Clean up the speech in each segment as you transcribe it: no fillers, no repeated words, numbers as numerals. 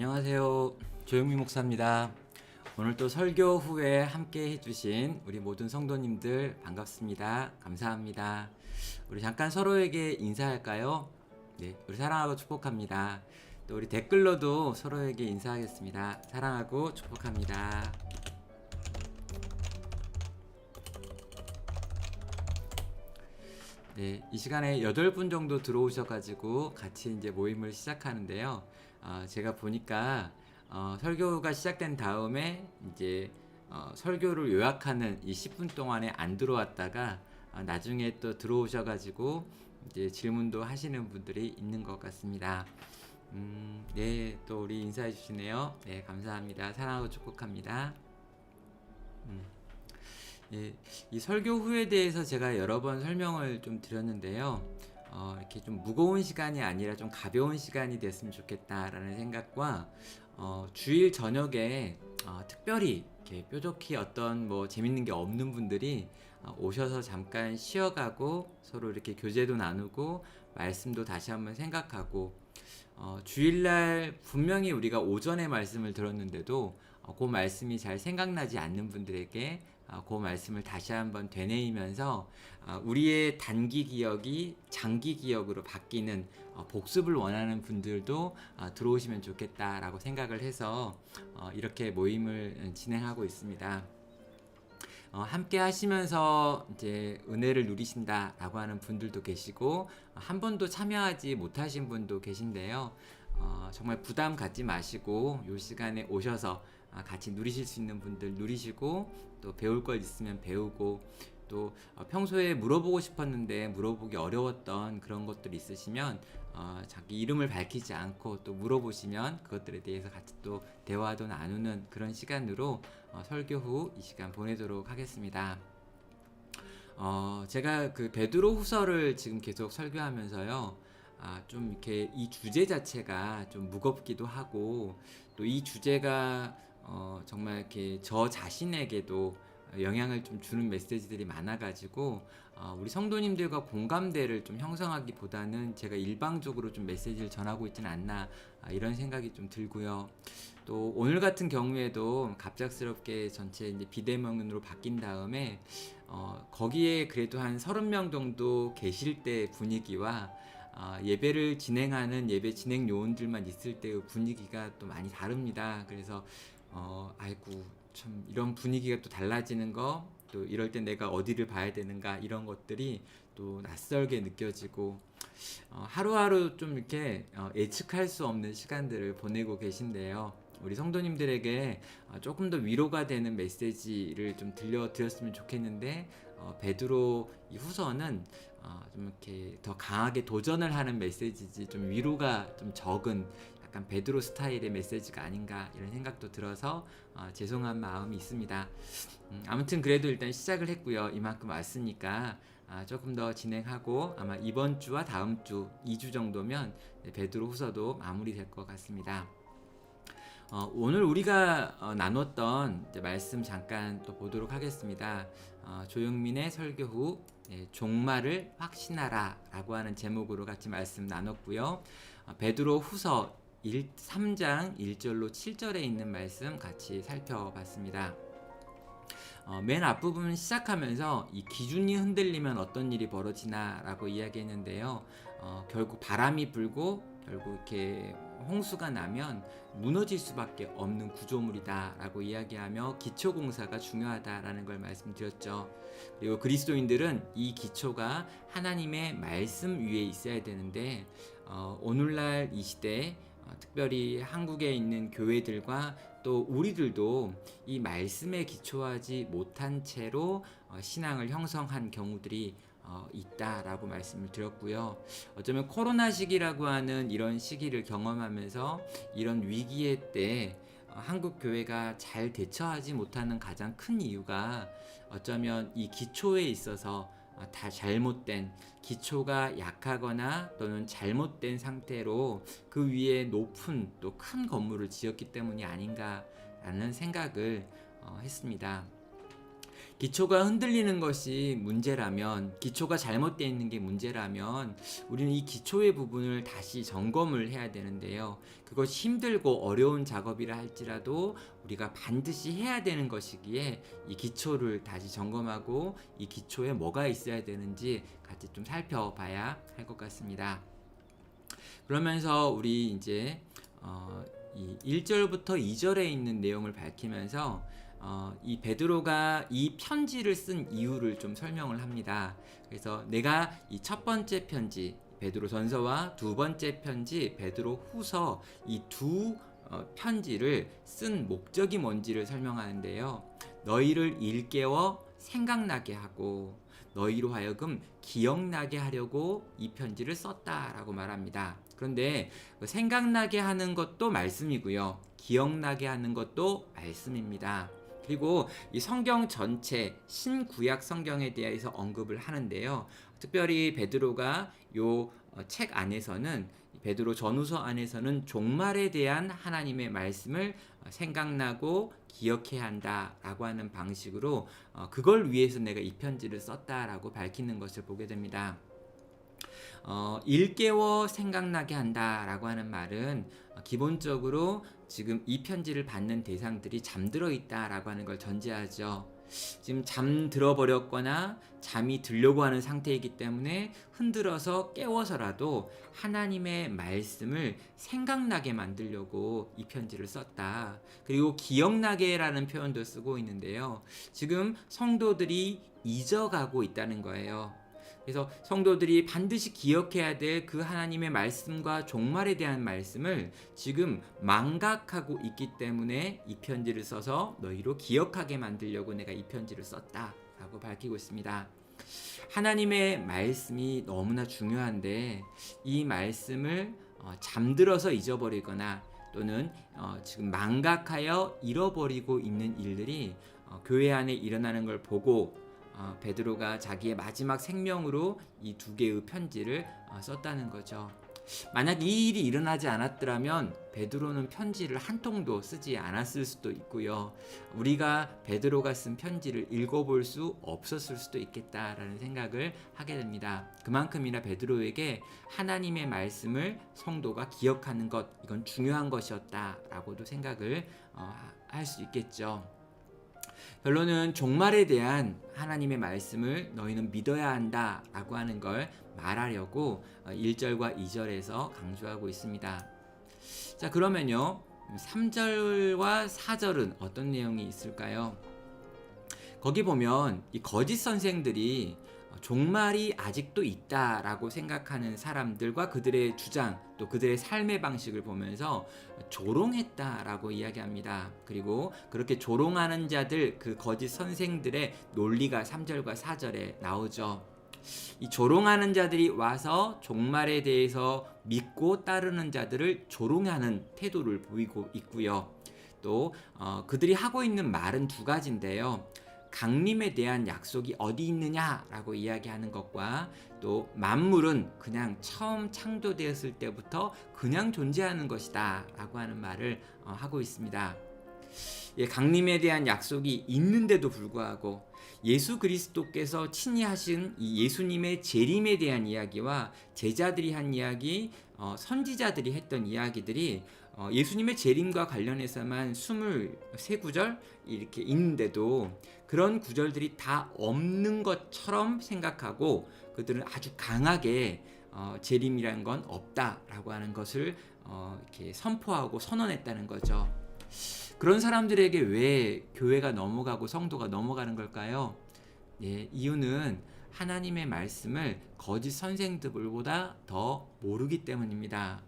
안녕하세요. 조영미 목사입니다. 오늘 또 설교 후에 함께 해주신 우리 모든 성도님들 반갑습니다. 감사합니다. 우리 잠깐 서로에게 인사할까요? 네, 우리 사랑하고 축복합니다. 또 우리 댓글로도 서로에게 인사하겠습니다. 사랑하고 축복합니다. 네, 이 시간에 8분 정도 들어오셔가지고 같이 이제 모임을 시작하는데요. 제가 보니까 설교가 시작된 다음에 이제 설교를 요약하는 이 10분 동안에 안 들어왔다가 나중에 또 들어오셔가지고 이제 질문도 하시는 분들이 있는 것 같습니다. 네, 또 우리 인사해 주시네요. 네, 감사합니다. 사랑하고 축복합니다. 예, 이 설교 후에 대해서 제가 여러 번 설명을 좀 드렸는데요. 이렇게 좀 무거운 시간이 아니라 좀 가벼운 시간이 됐으면 좋겠다라는 생각과 주일 저녁에 특별히 이렇게 뾰족히 어떤 뭐 재밌는 게 없는 분들이 오셔서 잠깐 쉬어가고 서로 이렇게 교제도 나누고 말씀도 다시 한번 생각하고 주일날 분명히 우리가 오전에 말씀을 들었는데도 그 말씀이 잘 생각나지 않는 분들에게 그 말씀을 다시 한번 되뇌이면서 우리의 단기 기억이 장기 기억으로 바뀌는 복습을 원하는 분들도 들어오시면 좋겠다라고 생각을 해서 이렇게 모임을 진행하고 있습니다. 함께 하시면서 이제 은혜를 누리신다라고 하는 분들도 계시고 한 번도 참여하지 못하신 분도 계신데요. 정말 부담 갖지 마시고 이 시간에 오셔서 같이 누리실 수 있는 분들 누리시고 또 배울 걸 있으면 배우고 또 평소에 물어보고 싶었는데 물어보기 어려웠던 그런 것들 있으시면 자기 이름을 밝히지 않고 또 물어보시면 그것들에 대해서 같이 또 대화도 나누는 그런 시간으로 설교 후 이 시간 보내도록 하겠습니다. 제가 그 베드로 후서를 지금 계속 설교하면서요. 좀 이렇게 이 주제 자체가 좀 무겁기도 하고 또 이 주제가 정말 이렇게 저 자신에게도 영향을 좀 주는 메시지들이 많아가지고 우리 성도님들과 공감대를 좀 형성하기보다는 제가 일방적으로 좀 메시지를 전하고 있지는 않나 이런 생각이 좀 들고요. 또 오늘 같은 경우에도 갑작스럽게 전체 이제 비대면으로 바뀐 다음에 거기에 그래도 한 30명 정도 계실 때 분위기와 예배를 진행하는 예배 진행 요원들만 있을 때의 분위기가 또 많이 다릅니다. 그래서 아이고 참 이런 분위기가 또 달라지는 거, 또 이럴 때 내가 어디를 봐야 되는가 이런 것들이 또 낯설게 느껴지고 하루하루 좀 이렇게 예측할 수 없는 시간들을 보내고 계신데요. 우리 성도님들에게 조금 더 위로가 되는 메시지를 좀 들려드렸으면 좋겠는데 베드로 이 후서는 좀 이렇게 더 강하게 도전을 하는 메시지지 좀 위로가 좀 적은 약간 베드로 스타일의 메시지가 아닌가 이런 생각도 들어서 죄송한 마음이 있습니다. 아무튼 그래도 일단 시작을 했고요. 이만큼 왔으니까 조금 더 진행하고 아마 이번 주와 다음 주 2주 정도면 베드로 후서도 마무리될 것 같습니다. 오늘 우리가 나눴던 말씀 잠깐 또 보도록 하겠습니다. 조영민의 설교 후 종말을 확신하라 라고 하는 제목으로 같이 말씀 나눴고요. 베드로 후서 3장 1절로 7절에 있는 말씀 같이 살펴봤습니다. 맨 앞부분 시작하면서 이 기준이 흔들리면 어떤 일이 벌어지나 라고 이야기했는데요. 결국 바람이 불고 결국 이렇게 홍수가 나면 무너질 수밖에 없는 구조물이다 라고 이야기하며 기초공사가 중요하다라는 걸 말씀드렸죠. 그리고 그리스도인들은 이 기초가 하나님의 말씀 위에 있어야 되는데 오늘날 이 시대에 특별히 한국에 있는 교회들과 또 우리들도 이 말씀에 기초하지 못한 채로 신앙을 형성한 경우들이 있다라고 말씀을 드렸고요. 어쩌면 코로나 시기라고 하는 이런 시기를 경험하면서 이런 위기의 때 한국 교회가 잘 대처하지 못하는 가장 큰 이유가 어쩌면 이 기초에 있어서 다 잘못된 기초가 약하거나 또는 잘못된 상태로 그 위에 높은 또 큰 건물을 지었기 때문이 아닌가라는 생각을 했습니다. 기초가 흔들리는 것이 문제라면, 기초가 잘못되어 있는 게 문제라면 우리는 이 기초의 부분을 다시 점검을 해야 되는데요. 그것이 힘들고 어려운 작업이라 할지라도 우리가 반드시 해야 되는 것이기에 이 기초를 다시 점검하고 이 기초에 뭐가 있어야 되는지 같이 좀 살펴봐야 할 것 같습니다. 그러면서 우리 이제 이 1절부터 2절에 있는 내용을 밝히면서 이 베드로가 이 편지를 쓴 이유를 좀 설명을 합니다. 그래서 내가 이 첫 번째 편지 베드로 전서와 두 번째 편지 베드로 후서 이 두 편지를 쓴 목적이 뭔지를 설명하는데요. 너희를 일깨워 생각나게 하고 너희로 하여금 기억나게 하려고 이 편지를 썼다라고 말합니다. 그런데 생각나게 하는 것도 말씀이고요. 기억나게 하는 것도 말씀입니다. 그리고 이 성경 전체 신구약 성경에 대해서 언급을 하는데요. 특별히 베드로가 요 책 안에서는 베드로 전후서 안에서는 종말에 대한 하나님의 말씀을 생각나고 기억해야 한다라고 하는 방식으로 그걸 위해서 내가 이 편지를 썼다라고 밝히는 것을 보게 됩니다. 일깨워 생각나게 한다라고 하는 말은 기본적으로 지금 이 편지를 받는 대상들이 잠들어 있다라고 하는 걸 전제하죠. 지금 잠들어 버렸거나 잠이 들려고 하는 상태이기 때문에 흔들어서 깨워서라도 하나님의 말씀을 생각나게 만들려고 이 편지를 썼다. 그리고 기억나게라는 표현도 쓰고 있는데요. 지금 성도들이 잊어가고 있다는 거예요. 그래서 성도들이 반드시 기억해야 될 그 하나님의 말씀과 종말에 대한 말씀을 지금 망각하고 있기 때문에 이 편지를 써서 너희로 기억하게 만들려고 내가 이 편지를 썼다라고 밝히고 있습니다. 하나님의 말씀이 너무나 중요한데 이 말씀을 잠들어서 잊어버리거나 또는 지금 망각하여 잃어버리고 있는 일들이 교회 안에 일어나는 걸 보고 베드로가 자기의 마지막 생명으로 이 두 개의 편지를 썼다는 거죠. 만약 이 일이 일어나지 않았더라면 베드로는 편지를 한 통도 쓰지 않았을 수도 있고요. 우리가 베드로가 쓴 편지를 읽어볼 수 없었을 수도 있겠다라는 생각을 하게 됩니다. 그만큼이나 베드로에게 하나님의 말씀을 성도가 기억하는 것, 이건 중요한 것이었다라고도 생각을 할 수 있겠죠. 결론은 종말에 대한 하나님의 말씀을 너희는 믿어야 한다라고 하는 걸 말하려고 1절과 2절에서 강조하고 있습니다. 자, 그러면요. 3절과 4절은 어떤 내용이 있을까요? 거기 보면 이 거짓 선생들이 종말이 아직도 있다라고 생각하는 사람들과 그들의 주장 또 그들의 삶의 방식을 보면서 조롱했다라고 이야기합니다. 그리고 그렇게 조롱하는 자들, 그 거짓 선생들의 논리가 3절과 4절에 나오죠. 이 조롱하는 자들이 와서 종말에 대해서 믿고 따르는 자들을 조롱하는 태도를 보이고 있고요. 또 그들이 하고 있는 말은 두 가지인데요. 강림에 대한 약속이 어디 있느냐라고 이야기하는 것과 또 만물은 그냥 처음 창조되었을 때부터 그냥 존재하는 것이다 라고 하는 말을 하고 있습니다. 강림에 대한 약속이 있는데도 불구하고 예수 그리스도께서 친히 하신 이 예수님의 재림에 대한 이야기와 제자들이 한 이야기, 선지자들이 했던 이야기들이 예수님의 재림과 관련해서만 23구절 이렇게 있는데도 그런 구절들이 다 없는 것처럼 생각하고 그들은 아주 강하게 재림이라는 건 없다라고 하는 것을 이렇게 선포하고 선언했다는 거죠. 그런 사람들에게 왜 교회가 넘어가고 성도가 넘어가는 걸까요? 이유는 하나님의 말씀을 거짓 선생들보다 더 모르기 때문입니다.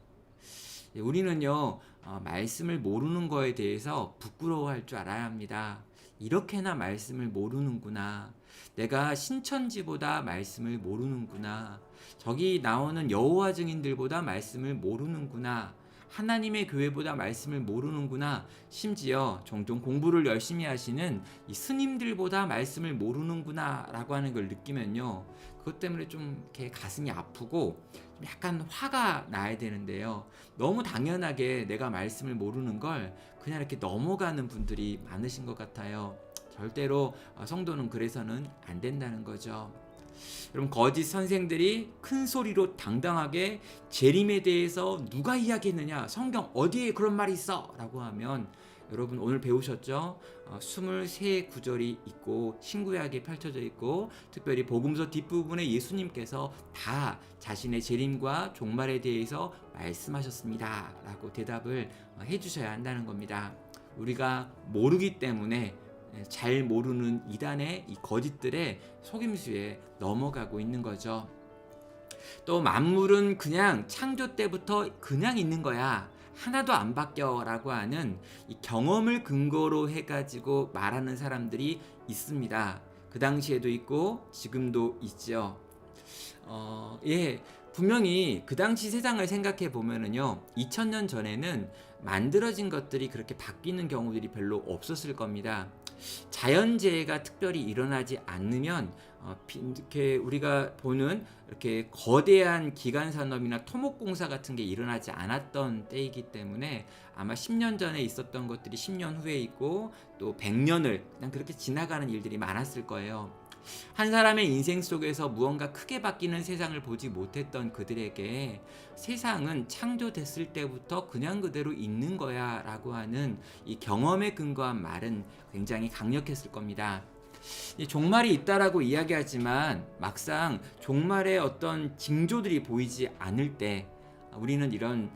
우리는요, 말씀을 모르는 거에 대해서 부끄러워할 줄 알아야 합니다. 이렇게나 말씀을 모르는구나. 내가 신천지보다 말씀을 모르는구나. 저기 나오는 여호와 증인들보다 말씀을 모르는구나. 하나님의 교회보다 말씀을 모르는구나. 심지어 종종 공부를 열심히 하시는 이 스님들보다 말씀을 모르는구나 라고 하는 걸 느끼면요, 그것 때문에 좀 이렇게 가슴이 아프고 좀 약간 화가 나야 되는데요, 너무 당연하게 내가 말씀을 모르는 걸 그냥 이렇게 넘어가는 분들이 많으신 것 같아요. 절대로 성도는 그래서는 안 된다는 거죠. 여러분, 거짓 선생들이 큰 소리로 당당하게 재림에 대해서 누가 이야기했느냐, 성경 어디에 그런 말이 있어? 라고 하면, 여러분 오늘 배우셨죠? 23구절이 있고 신구약에 펼쳐져 있고, 특별히 복음서 뒷부분에 예수님께서 다 자신의 재림과 종말에 대해서 말씀하셨습니다 라고 대답을 해주셔야 한다는 겁니다. 우리가 모르기 때문에 잘 모르는 이단의 이 거짓들의 속임수에 넘어가고 있는 거죠. 또 만물은 그냥 창조 때부터 그냥 있는 거야, 하나도 안 바뀌어 라고 하는 이 경험을 근거로 해가지고 말하는 사람들이 있습니다. 그 당시에도 있고 지금도 있죠. 분명히 그 당시 세상을 생각해 보면은요, 2000년 전에는 만들어진 것들이 그렇게 바뀌는 경우들이 별로 없었을 겁니다. 자연재해가 특별히 일어나지 않으면 이렇게 우리가 보는 이렇게 거대한 기간산업이나 토목공사 같은 게 일어나지 않았던 때이기 때문에 아마 10년 전에 있었던 것들이 10년 후에 있고, 또 100년을 그냥 그렇게 지나가는 일들이 많았을 거예요. 한 사람의 인생 속에서 무언가 크게 바뀌는 세상을 보지 못했던 그들에게 세상은 창조됐을 때부터 그냥 그대로 있는 거야 라고 하는 이 경험에 근거한 말은 굉장히 강력했을 겁니다. 종말이 있다라고 이야기하지만 막상 종말의 어떤 징조들이 보이지 않을 때 우리는 이런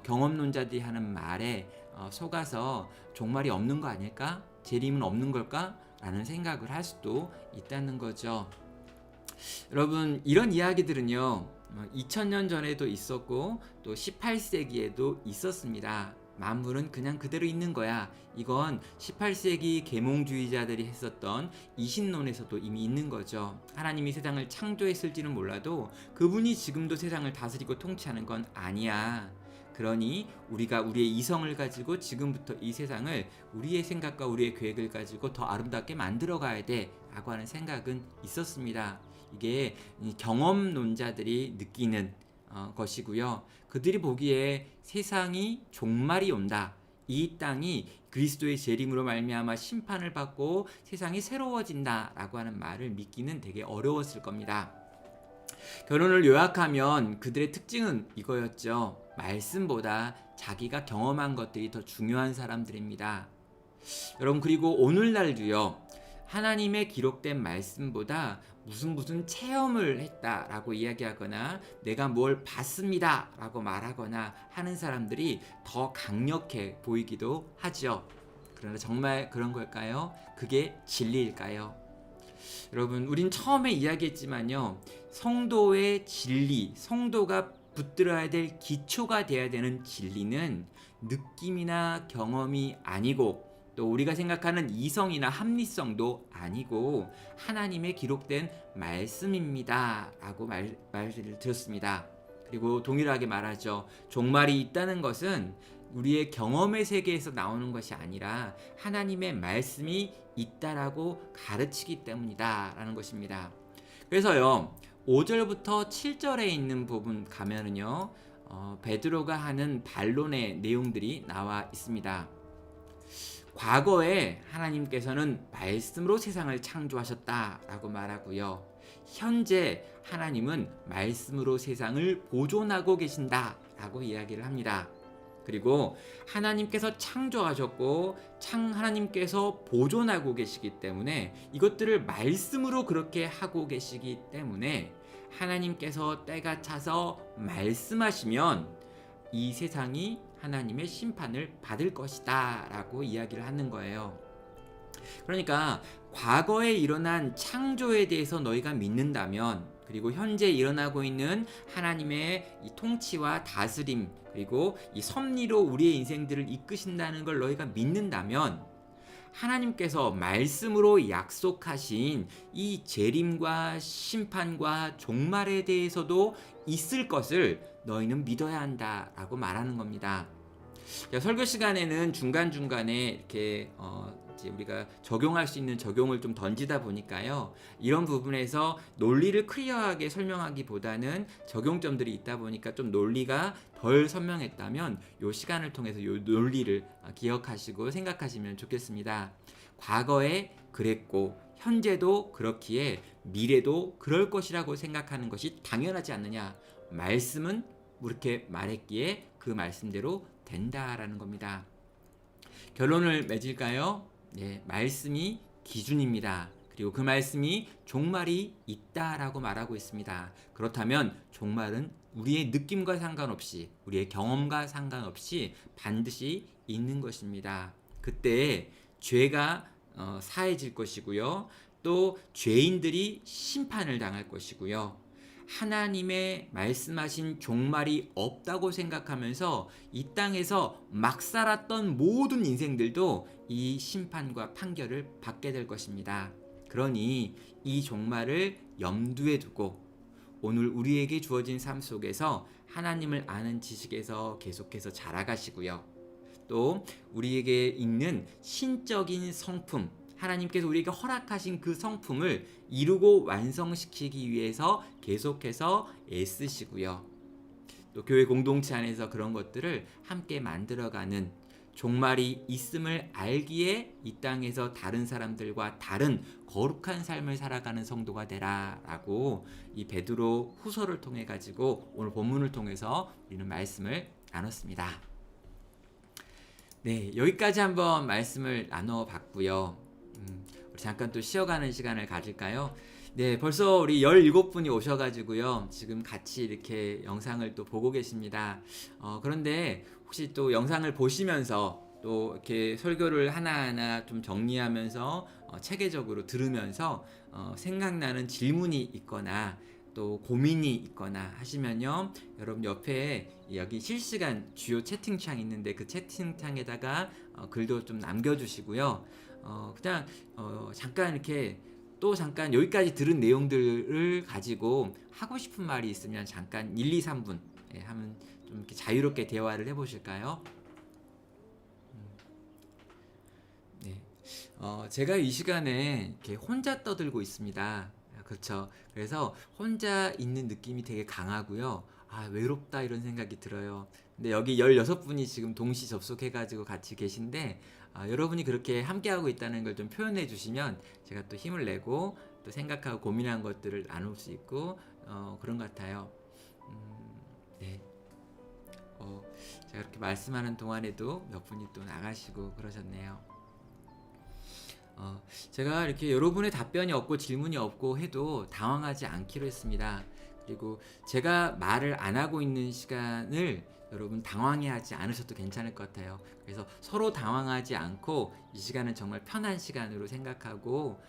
경험론자들이 하는 말에 속아서 종말이 없는 거 아닐까? 재림은 없는 걸까? 라는 생각을 할 수도 있다는 거죠. 여러분, 이런 이야기들은요 2000년 전에도 있었고 또 18세기에도 있었습니다. 만물은 그냥 그대로 있는 거야, 이건 18세기 계몽주의자들이 했었던 이신론에서도 이미 있는 거죠. 하나님이 세상을 창조했을지는 몰라도 그분이 지금도 세상을 다스리고 통치하는 건 아니야. 그러니 우리가 우리의 이성을 가지고 지금부터 이 세상을 우리의 생각과 우리의 계획을 가지고 더 아름답게 만들어 가야 돼 라고 하는 생각은 있었습니다. 이게 경험론자들이 느끼는 것이고요. 그들이 보기에 세상이 종말이 온다, 이 땅이 그리스도의 재림으로 말미암아 심판을 받고 세상이 새로워진다 라고 하는 말을 믿기는 되게 어려웠을 겁니다. 결론을 요약하면 그들의 특징은 이거였죠. 말씀보다 자기가 경험한 것들이 더 중요한 사람들입니다. 여러분, 그리고 오늘날도요, 하나님의 기록된 말씀보다 무슨 체험을 했다라고 이야기하거나 내가 뭘 봤습니다 라고 말하거나 하는 사람들이 더 강력해 보이기도 하죠. 그러나 정말 그런 걸까요? 그게 진리일까요? 여러분, 우린 처음에 이야기했지만요, 성도의 진리, 성도가 붙들어야 될 기초가 돼야 되는 진리는 느낌이나 경험이 아니고, 또 우리가 생각하는 이성이나 합리성도 아니고 하나님의 기록된 말씀입니다 라고 말을 드렸습니다. 그리고 동일하게 말하죠. 종말이 있다는 것은 우리의 경험의 세계에서 나오는 것이 아니라 하나님의 말씀이 있다라고 가르치기 때문이다 라는 것입니다. 그래서요, 5절부터 7절에 있는 부분 가면은요, 베드로가 하는 반론의 내용들이 나와 있습니다. 과거에 하나님께서는 말씀으로 세상을 창조하셨다라고 말하고요, 현재 하나님은 말씀으로 세상을 보존하고 계신다라고 이야기를 합니다. 그리고 하나님께서 창조하셨고 하나님께서 보존하고 계시기 때문에 이것들을 말씀으로 그렇게 하고 계시기 때문에 하나님께서 때가 차서 말씀하시면 이 세상이 하나님의 심판을 받을 것이다 라고 이야기를 하는 거예요. 그러니까 과거에 일어난 창조에 대해서 너희가 믿는다면, 그리고 현재 일어나고 있는 하나님의 이 통치와 다스림, 그리고 이 섭리로 우리의 인생들을 이끄신다는 걸 너희가 믿는다면, 하나님께서 말씀으로 약속하신 이 재림과 심판과 종말에 대해서도 있을 것을 너희는 믿어야 한다라고 말하는 겁니다. 설교 시간에는 중간중간에 이렇게 이제 우리가 적용할 수 있는 적용을 좀 던지다 보니까요, 이런 부분에서 논리를 클리어하게 설명하기보다는 적용점들이 있다 보니까 좀 논리가 덜 선명했다면 이 시간을 통해서 이 논리를 기억하시고 생각하시면 좋겠습니다. 과거에 그랬고 현재도 그렇기에 미래도 그럴 것이라고 생각하는 것이 당연하지 않느냐. 말씀은 그렇게 말했기에 그 말씀대로 된다라는 겁니다. 결론을 맺을까요? 네, 말씀이 기준입니다. 그리고 그 말씀이 종말이 있다라고 말하고 있습니다. 그렇다면 종말은 우리의 느낌과 상관없이, 우리의 경험과 상관없이 반드시 있는 것입니다. 그때 죄가 사해질 것이고요. 또 죄인들이 심판을 당할 것이고요. 하나님의 말씀하신 종말이 없다고 생각하면서 이 땅에서 막 살았던 모든 인생들도 이 심판과 판결을 받게 될 것입니다. 그러니 이 종말을 염두에 두고 오늘 우리에게 주어진 삶 속에서 하나님을 아는 지식에서 계속해서 자라가시고요. 또 우리에게 있는 신적인 성품, 하나님께서 우리에게 허락하신 그 성품을 이루고 완성시키기 위해서 계속해서 애쓰시고요. 또 교회 공동체 안에서 그런 것들을 함께 만들어가는, 종말이 있음을 알기에 이 땅에서 다른 사람들과 다른 거룩한 삶을 살아가는 성도가 되라라고 이 베드로 후서를 통해 가지고 오늘 본문을 통해서 우리는 말씀을 나눴습니다. 네, 여기까지 한번 말씀을 나눠봤고요. 우리 잠깐 또 쉬어가는 시간을 가질까요? 네, 벌써 우리 17분이 오셔가지고요. 지금 같이 이렇게 영상을 또 보고 계십니다. 그런데 혹시 또 영상을 보시면서 또 이렇게 설교를 하나하나 좀 정리하면서 체계적으로 들으면서 생각나는 질문이 있거나 또 고민이 있거나 하시면요, 여러분 옆에 여기 실시간 주요 채팅창 있는데 그 채팅창에다가 글도 좀 남겨주시고요. 그냥 잠깐 이렇게 또 잠깐 여기까지 들은 내용들을 가지고 하고 싶은 말이 있으면 잠깐 1, 2, 3분 하면 좀 이렇게 자유롭게 대화를 해보실까요? 네. 제가 이 시간에 이렇게 혼자 떠들고 있습니다. 그렇죠. 그래서 혼자 있는 느낌이 되게 강하고요. 아, 외롭다 이런 생각이 들어요. 근데 여기 16분이 지금 동시 접속해가지고 같이 계신데, 여러분이 그렇게 함께하고 있다는 걸 좀 표현해 주시면 제가 또 힘을 내고 또 생각하고 고민한 것들을 나눌 수 있고 그런 것 같아요. 네. 제가 이렇게 말씀하는 동안에도 몇 분이 또 나가시고 그러셨네요. 제가 이렇게 여러분의 답변이 없고 질문이 없고 해도 당황하지 않기로 했습니다. 그리고 제가 말을 안 하고 있는 시간을 여러분 당황해 하지 않으셔도 괜찮을 것 같아요. 그래서 서로 당황하지 않고 이 시간은 정말 편한 시간으로 생각하고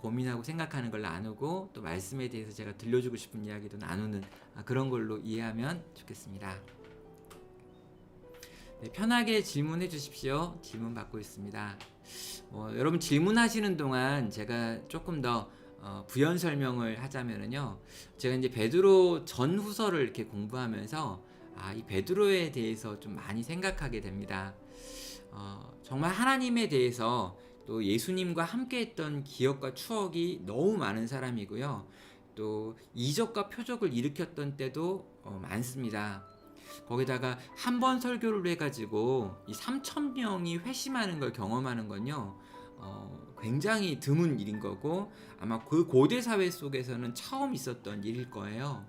고민하고 생각하는 걸 나누고 또 말씀에 대해서 제가 들려주고 싶은 이야기도 나누는 그런 걸로 이해하면 좋겠습니다. 네, 편하게 질문해 주십시오. 질문 받고 있습니다. 여러분 질문하시는 동안 제가 조금 더 부연 설명을 하자면은요, 제가 이제 베드로 전후서를 이렇게 공부하면서 이 베드로에 대해서 좀 많이 생각하게 됩니다. 정말 하나님에 대해서 또 예수님과 함께했던 기억과 추억이 너무 많은 사람이고요. 또 이적과 표적을 일으켰던 때도 많습니다. 거기다가 한 번 설교를 해가지고 이 3,000명이 회심하는 걸 경험하는 건요, 굉장히 드문 일인 거고 아마 그 고대 사회 속에서는 처음 있었던 일일 거예요.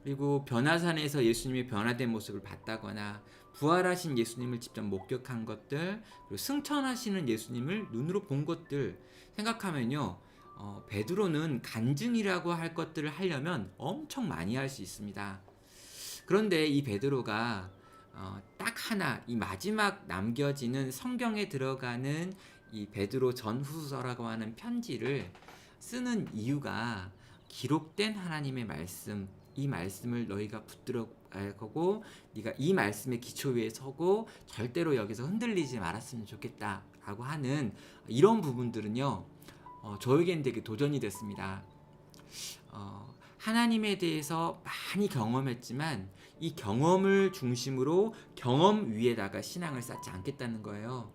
그리고 변화산에서 예수님의 변화된 모습을 봤다거나 부활하신 예수님을 직접 목격한 것들, 그리고 승천하시는 예수님을 눈으로 본 것들 생각하면요, 베드로는 간증이라고 할 것들을 하려면 엄청 많이 할 수 있습니다. 그런데 이 베드로가 딱 하나, 이 마지막 남겨지는 성경에 들어가는 이 베드로 전후서라고 하는 편지를 쓰는 이유가 기록된 하나님의 말씀, 이 말씀을 너희가 붙들어 갈 거고 네가 이 말씀의 기초 위에 서고 절대로 여기서 흔들리지 말았으면 좋겠다라고 하는 이런 부분들은요, 저에겐 되게 도전이 됐습니다. 하나님에 대해서 많이 경험했지만 이 경험을 중심으로 경험 위에다가 신앙을 쌓지 않겠다는 거예요.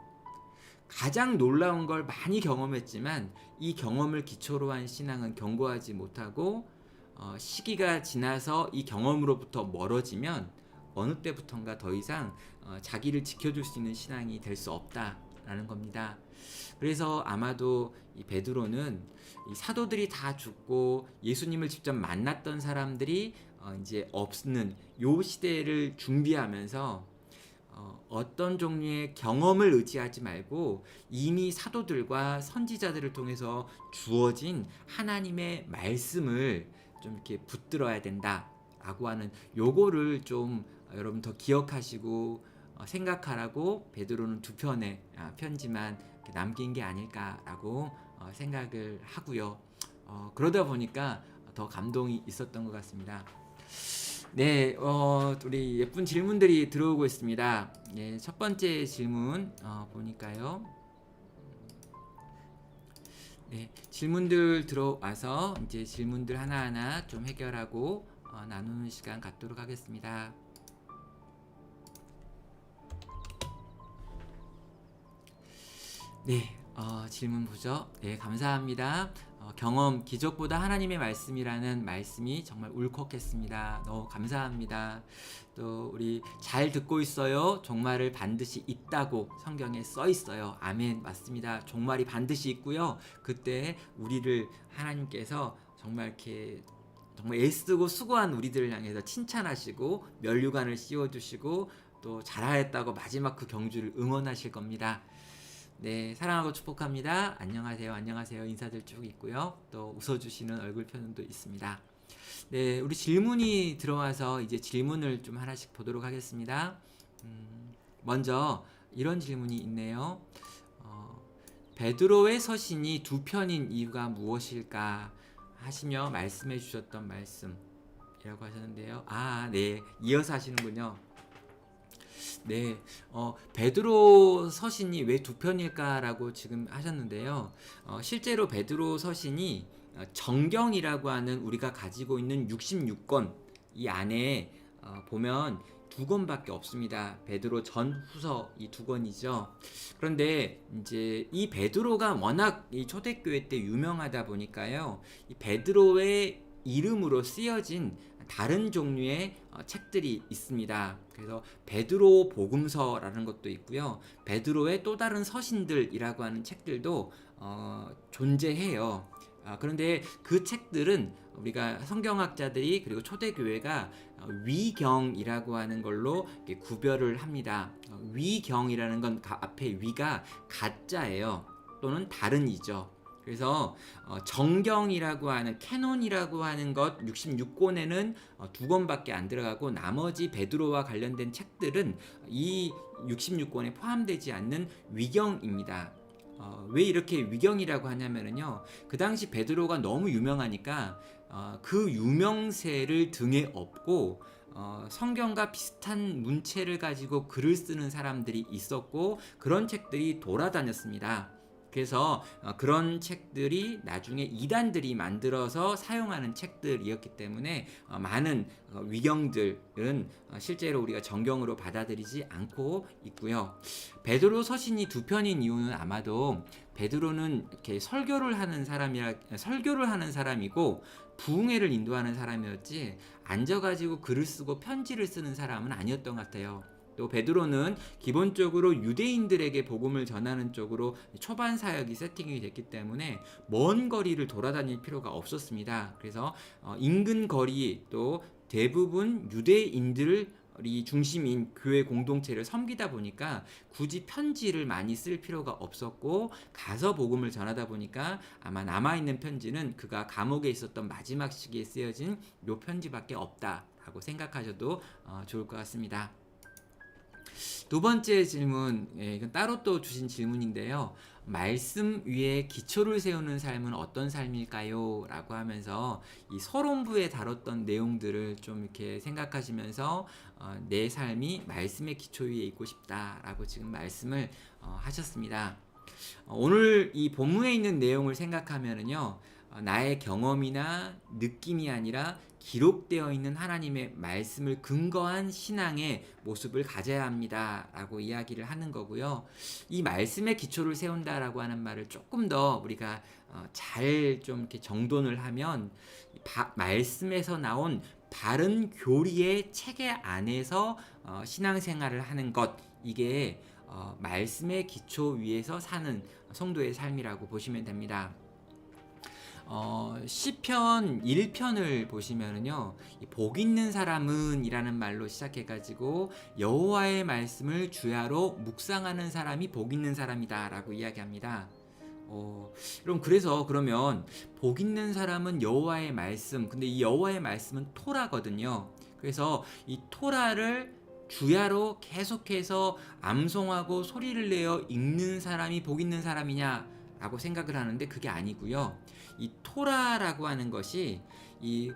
가장 놀라운 걸 많이 경험했지만 이 경험을 기초로 한 신앙은 견고하지 못하고 시기가 지나서 이 경험으로부터 멀어지면 어느 때부턴가 더 이상 자기를 지켜줄 수 있는 신앙이 될 수 없다 된다라는 겁니다. 그래서 아마도 이 베드로는 이 사도들이 다 죽고 예수님을 직접 만났던 사람들이 이제 없는 요 시대를 준비하면서 어떤 종류의 경험을 의지하지 말고 이미 사도들과 선지자들을 통해서 주어진 하나님의 말씀을 좀 이렇게 붙들어야 된다라고 하는 요거를 좀 여러분 더 기억하시고 생각하라고 베드로는 두 편의 편지만 남긴 게 아닐까라고 생각을 하고요. 그러다 보니까 더 감동이 있었던 것 같습니다. 네, 우리 예쁜 질문들이 들어오고 있습니다. 네, 첫 번째 질문 보니까요. 네, 질문들 들어와서 이제 질문들 하나하나 좀 해결하고 나누는 시간 갖도록 하겠습니다. 네, 질문 보죠. 네, 감사합니다. 경험, 기적보다 하나님의 말씀이라는 말씀이 정말 울컥했습니다. 너무 감사합니다. 또 우리 잘 듣고 있어요. 종말을 반드시 있다고 성경에 써 있어요. 아멘. 맞습니다. 종말이 반드시 있고요. 그때 우리를 하나님께서 정말 이렇게 정말 애쓰고 수고한 우리들을 향해서 칭찬하시고 면류관을 씌워주시고 또 잘하였다고 마지막 그 경주를 응원하실 겁니다. 네, 사랑하고 축복합니다. 안녕하세요. 안녕하세요. 인사들 쭉 있고요. 또 웃어주시는 얼굴 표현도 있습니다. 네, 우리 질문이 들어와서 이제 질문을 좀 하나씩 보도록 하겠습니다. 먼저 이런 질문이 있네요. 베드로의 서신이 두 편인 이유가 무엇일까 하시며 말씀해 주셨던 말씀이라고 하셨는데요. 네, 이어서 하시는군요. 네, 베드로 서신이 왜 두 편일까라고 지금 하셨는데요. 실제로 베드로 서신이 정경이라고 하는 우리가 가지고 있는 66권 이 안에 보면 두 권밖에 없습니다. 베드로 전 후서 이 두 권이죠. 그런데 이제 이 베드로가 워낙 이 초대교회 때 유명하다 보니까요. 이 베드로의 이름으로 쓰여진 다른 종류의 책들이 있습니다. 그래서 베드로 복음서라는 것도 있고요. 베드로의 또 다른 서신들이라고 하는 책들도 존재해요. 그런데 그 책들은 우리가 성경학자들이 그리고 초대교회가 위경이라고 하는 걸로 구별을 합니다. 위경이라는 건 앞에 위가 가짜예요. 또는 다른이죠. 그래서 정경이라고 하는 캐논이라고 하는 것 66권에는 두 권밖에 안 들어가고 나머지 베드로와 관련된 책들은 이 66권에 포함되지 않는 위경입니다. 왜 이렇게 위경이라고 하냐면요, 그 당시 베드로가 너무 유명하니까 그 유명세를 등에 업고 성경과 비슷한 문체를 가지고 글을 쓰는 사람들이 있었고 그런 책들이 돌아다녔습니다. 그래서 그런 책들이 나중에 이단들이 만들어서 사용하는 책들이었기 때문에 많은 위경들은 실제로 우리가 정경으로 받아들이지 않고 있고요. 베드로 서신이 두 편인 이유는 아마도 베드로는 이렇게 설교를 하는 사람이고 부흥회를 인도하는 사람이었지 앉아가지고 글을 쓰고 편지를 쓰는 사람은 아니었던 것 같아요. 또 베드로는 기본적으로 유대인들에게 복음을 전하는 쪽으로 초반 사역이 세팅이 됐기 때문에 먼 거리를 돌아다닐 필요가 없었습니다. 그래서 인근 거리 또 대부분 유대인들이 중심인 교회 공동체를 섬기다 보니까 굳이 편지를 많이 쓸 필요가 없었고 가서 복음을 전하다 보니까 아마 남아있는 편지는 그가 감옥에 있었던 마지막 시기에 쓰여진 요 편지밖에 없다라고 생각하셔도 좋을 것 같습니다. 두 번째 질문, 이건 따로 또 주신 질문인데요. 말씀 위에 기초를 세우는 삶은 어떤 삶일까요? 라고 하면서 이 서론부에 다뤘던 내용들을 좀 이렇게 생각하시면서 내 삶이 말씀의 기초 위에 있고 싶다라고 지금 말씀을 하셨습니다. 오늘 이 본문에 있는 내용을 생각하면은요, 나의 경험이나 느낌이 아니라 기록되어 있는 하나님의 말씀을 근거한 신앙의 모습을 가져야 합니다 라고 이야기를 하는 거고요. 이 말씀의 기초를 세운다라고 하는 말을 조금 더 우리가 잘 좀 이렇게 정돈을 하면 말씀에서 나온 바른 교리의 체계 안에서 신앙생활을 하는 것, 이게 말씀의 기초 위에서 사는 성도의 삶이라고 보시면 됩니다. 시편 1편을 보시면은요, 복 있는 사람은 이라는 말로 시작해가지고 여호와의 말씀을 주야로 묵상하는 사람이 복 있는 사람이다 라고 이야기합니다. 그러면 복 있는 사람은 여호와의 말씀, 근데 이 여호와의 말씀은 토라거든요. 그래서 이 토라를 주야로 계속해서 암송하고 소리를 내어 읽는 사람이 복 있는 사람이냐 라고 생각을 하는데 그게 아니고요. 이 토라라고 하는 것이 이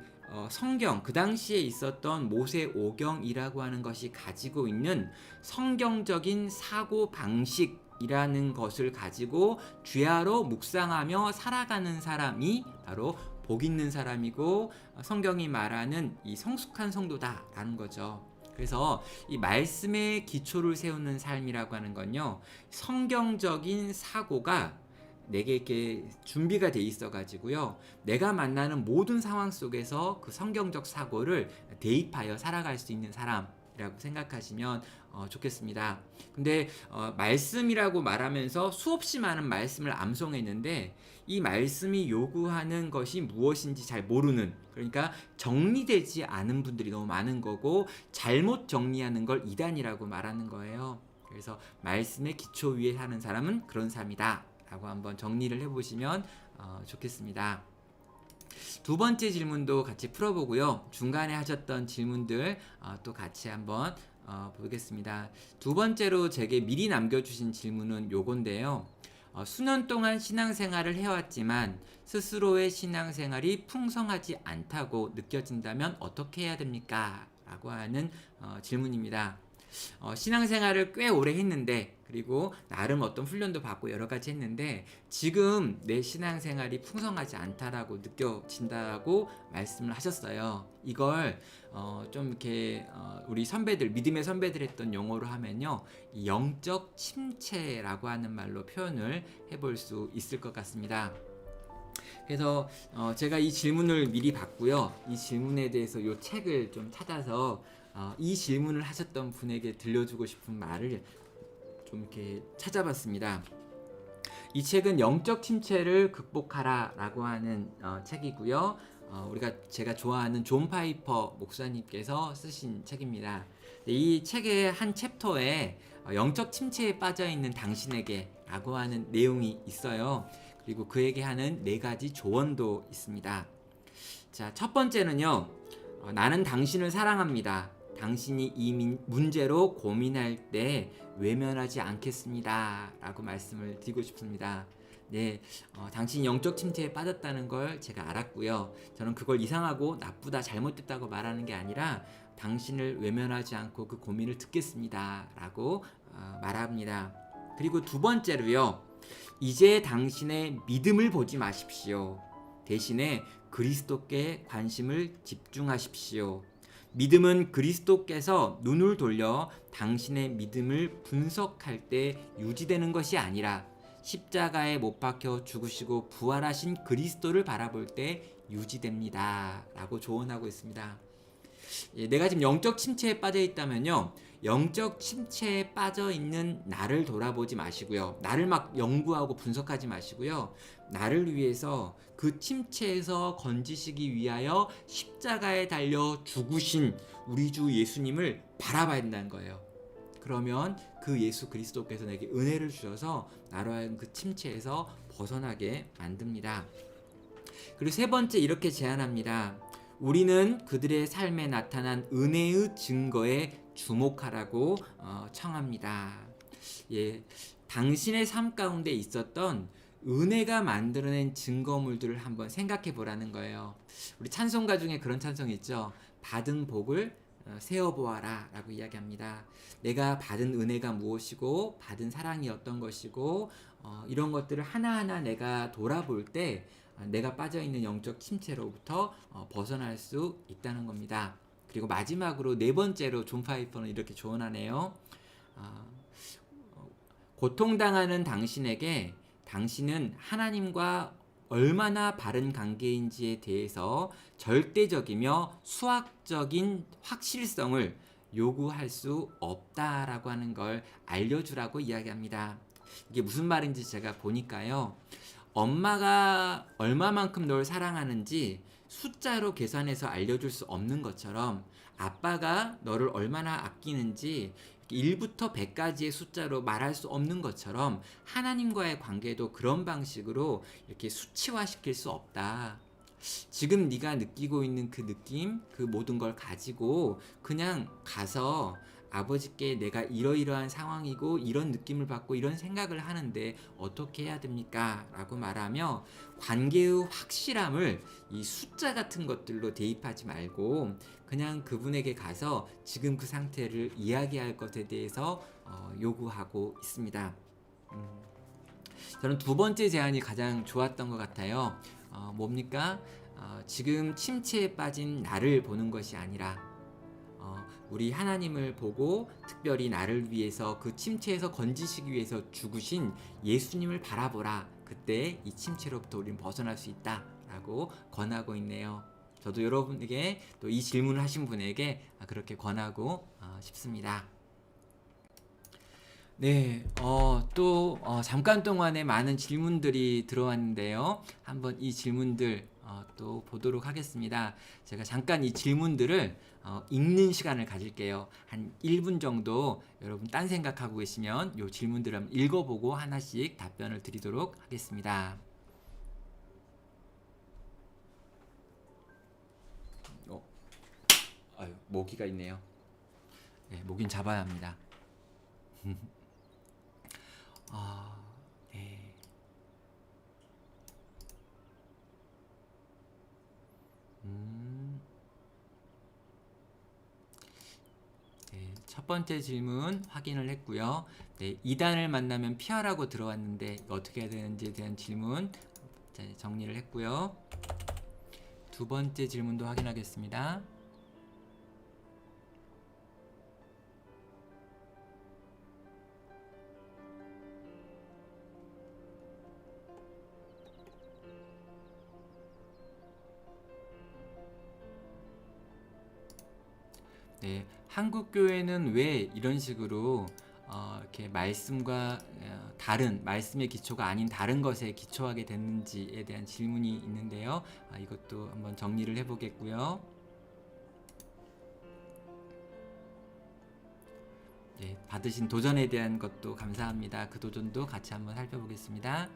성경, 그 당시에 있었던 모세오경이라고 하는 것이 가지고 있는 성경적인 사고 방식이라는 것을 가지고 주야로 묵상하며 살아가는 사람이 바로 복 있는 사람이고, 성경이 말하는 이 성숙한 성도다라는 거죠. 그래서 이 말씀의 기초를 세우는 삶이라고 하는 건요, 성경적인 사고가 내게 이렇게 준비가 돼 있어 가지고요, 내가 만나는 모든 상황 속에서 그 성경적 사고를 대입하여 살아갈 수 있는 사람이라고 생각하시면 좋겠습니다. 근데 말씀이라고 말하면서 수없이 많은 말씀을 암송했는데 이 말씀이 요구하는 것이 무엇인지 잘 모르는, 그러니까 정리되지 않은 분들이 너무 많은 거고, 잘못 정리하는 걸 이단이라고 말하는 거예요. 그래서 말씀의 기초 위에 사는 사람은 그런 사람이다 라고 한번 정리를 해보시면 좋겠습니다. 두 번째 질문도 같이 풀어보고요, 중간에 하셨던 질문들 또 같이 한번 보겠습니다. 두 번째로 제게 미리 남겨주신 질문은 요건데요, 수년 동안 신앙생활을 해왔지만 스스로의 신앙생활이 풍성하지 않다고 느껴진다면 어떻게 해야 됩니까? 라고 하는 질문입니다. 신앙생활을 꽤 오래 했는데, 그리고 나름 어떤 훈련도 받고 여러 가지 했는데 지금 내 신앙생활이 풍성하지 않다라고 느껴진다고 말씀을 하셨어요. 이걸 좀 이렇게 우리 선배들, 믿음의 선배들 했던 용어로 하면요, 영적 침체라고 하는 말로 표현을 해볼 수 있을 것 같습니다. 그래서 제가 이 질문을 미리 받고요, 이 질문에 대해서 이 책을 좀 찾아서 이 질문을 하셨던 분에게 들려주고 싶은 말을 좀 이렇게 찾아봤습니다. 이 책은 영적 침체를 극복하라 라고 하는 책이고요, 제가 좋아하는 존 파이퍼 목사님께서 쓰신 책입니다. 이 책의 한 챕터에 영적 침체에 빠져 있는 당신에게 라고 하는 내용이 있어요. 그리고 그에게 하는 4가지 조언도 있습니다. 자, 첫 번째는요, 나는 당신을 사랑합니다. 당신이 이 문제로 고민할 때 외면하지 않겠습니다 라고 말씀을 드리고 싶습니다. 네, 당신이 영적 침체에 빠졌다는 걸 제가 알았고요, 저는 그걸 이상하고 나쁘다, 잘못됐다고 말하는 게 아니라 당신을 외면하지 않고 그 고민을 듣겠습니다 라고 말합니다. 그리고 두 번째로요, 이제 당신의 믿음을 보지 마십시오. 대신에 그리스도께 관심을 집중하십시오. 믿음은 그리스도께서 눈을 돌려 당신의 믿음을 분석할 때 유지되는 것이 아니라 십자가에 못 박혀 죽으시고 부활하신 그리스도를 바라볼 때 유지됩니다 라고 조언하고 있습니다. 내가 지금 영적 침체에 빠져 있다면요, 영적 침체에 빠져 있는 나를 돌아보지 마시고요, 나를 막 연구하고 분석하지 마시고요, 나를 위해서 그 침체에서 건지시기 위하여 십자가에 달려 죽으신 우리 주 예수님을 바라봐야 된다는 거예요. 그러면 그 예수 그리스도께서 내게 은혜를 주셔서 나로 하여금 그 침체에서 벗어나게 만듭니다. 그리고 세 번째, 이렇게 제안합니다. 우리는 그들의 삶에 나타난 은혜의 증거에 주목하라고 청합니다. 예, 당신의 삶 가운데 있었던 은혜가 만들어낸 증거물들을 한번 생각해 보라는 거예요. 우리 찬송가 중에 그런 찬송이 있죠. 받은 복을 세어보아라 라고 이야기합니다. 내가 받은 은혜가 무엇이고 받은 사랑이 어떤 것이고 이런 것들을 하나하나 내가 돌아볼 때 내가 빠져있는 영적 침체로부터 벗어날 수 있다는 겁니다. 그리고 마지막으로 4번째로 존 파이퍼는 이렇게 조언하네요. 고통당하는 당신에게 당신은 하나님과 얼마나 바른 관계인지에 대해서 절대적이며 수학적인 확실성을 요구할 수 없다라고 하는 걸 알려주라고 이야기합니다. 이게 무슨 말인지 제가 보니까요. 엄마가 얼마만큼 널 사랑하는지 숫자로 계산해서 알려줄 수 없는 것처럼 아빠가 너를 얼마나 아끼는지 1부터 100까지의 숫자로 말할 수 없는 것처럼 하나님과의 관계도 그런 방식으로 이렇게 수치화시킬 수 없다. 지금 네가 느끼고 있는 그 느낌, 그 모든 걸 가지고 그냥 가서 아버지께 내가 이러이러한 상황이고 이런 느낌을 받고 이런 생각을 하는데 어떻게 해야 됩니까? 라고 말하며 관계의 확실함을 이 숫자 같은 것들로 대입하지 말고 그냥 그분에게 가서 지금 그 상태를 이야기할 것에 대해서 요구하고 있습니다. 저는 두 번째 제안이 가장 좋았던 것 같아요. 뭡니까? 지금 침체에 빠진 나를 보는 것이 아니라 우리 하나님을 보고 특별히 나를 위해서 그 침체에서 건지시기 위해서 죽으신 예수님을 바라보라. 그때 이 침체로부터 우리는 벗어날 수 있다라고 권하고 있네요. 저도 여러분에게 또 이 질문을 하신 분에게 그렇게 권하고 싶습니다. 네, 또 잠깐 동안에 많은 질문들이 들어왔는데요. 한번 이 질문들 또 보도록 하겠습니다. 제가 잠깐 이 질문들을 읽는 시간을 가질게요. 한 1분 정도 여러분 딴 생각하고 계시면 이 질문들을 한번 읽어보고 하나씩 답변을 드리도록 하겠습니다. 아유, 모기가 있네요. 네, 모기는 잡아야 합니다. 네. 네, 첫 번째 질문 확인을 했고요. 네, 이단을 만나면 피하라고 들어왔는데 어떻게 해야 되는지에 대한 질문 정리를 했고요. 두 번째 질문도 확인하겠습니다. 네, 한국 교회는 왜 이런 식으로 이렇게 말씀과 다른 말씀의 기초가 아닌 다른 것에 기초하게 됐는지에 대한 질문이 있는데요. 이것도 한번 정리를 해보겠고요. 네, 받으신 도전에 대한 것도 감사합니다. 그 도전도 같이 한번 살펴보겠습니다.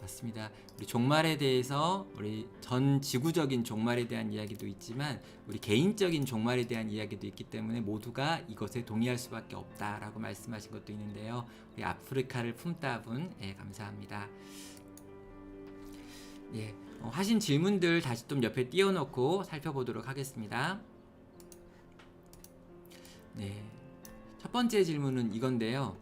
맞습니다. 우리 종말에 대해서 우리 전 지구적인 종말에 대한 이야기도 있지만 우리 개인적인 종말에 대한 이야기도 있기 때문에 모두가 이것에 동의할 수밖에 없다라고 말씀하신 것도 있는데요. 우리 아프리카를 품다 분 감사합니다. 예, 하신 질문들 다시 좀 옆에 띄워놓고 살펴보도록 하겠습니다. 네, 첫 번째 질문은 이건데요.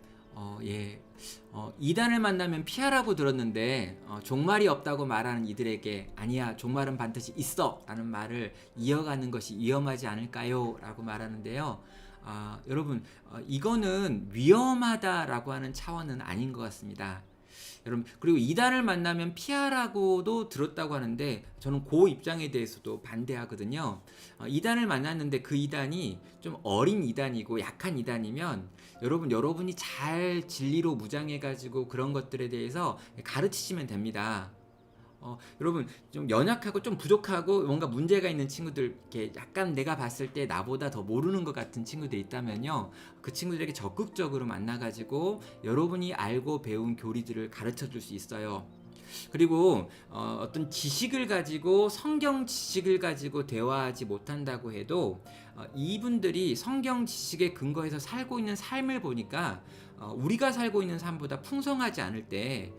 이단을 만나면 피하라고 들었는데 종말이 없다고 말하는 이들에게 아니야 종말은 반드시 있어 라는 말을 이어가는 것이 위험하지 않을까요? 라고 말하는데요. 여러분 이거는 위험하다라고 하는 차원은 아닌 것 같습니다. 여러분 그리고 이단을 만나면 피하라고도 들었다고 하는데 저는 그 입장에 대해서도 반대하거든요. 이단을 만났는데 그 이단이 좀 어린 이단이고 약한 이단이면 여러분이 잘 진리로 무장해가지고 그런 것들에 대해서 가르치시면 됩니다. 여러분 좀 연약하고 좀 부족하고 뭔가 문제가 있는 친구들 이렇게 약간 내가 봤을 때 나보다 더 모르는 것 같은 친구들 있다면요 그 친구들에게 적극적으로 만나가지고 여러분이 알고 배운 교리들을 가르쳐 줄 수 있어요. 그리고 어떤 지식을 가지고 성경 지식을 가지고 대화하지 못한다고 해도 이분들이 성경 지식에 근거해서 살고 있는 삶을 보니까 우리가 살고 있는 삶보다 풍성하지 않을 때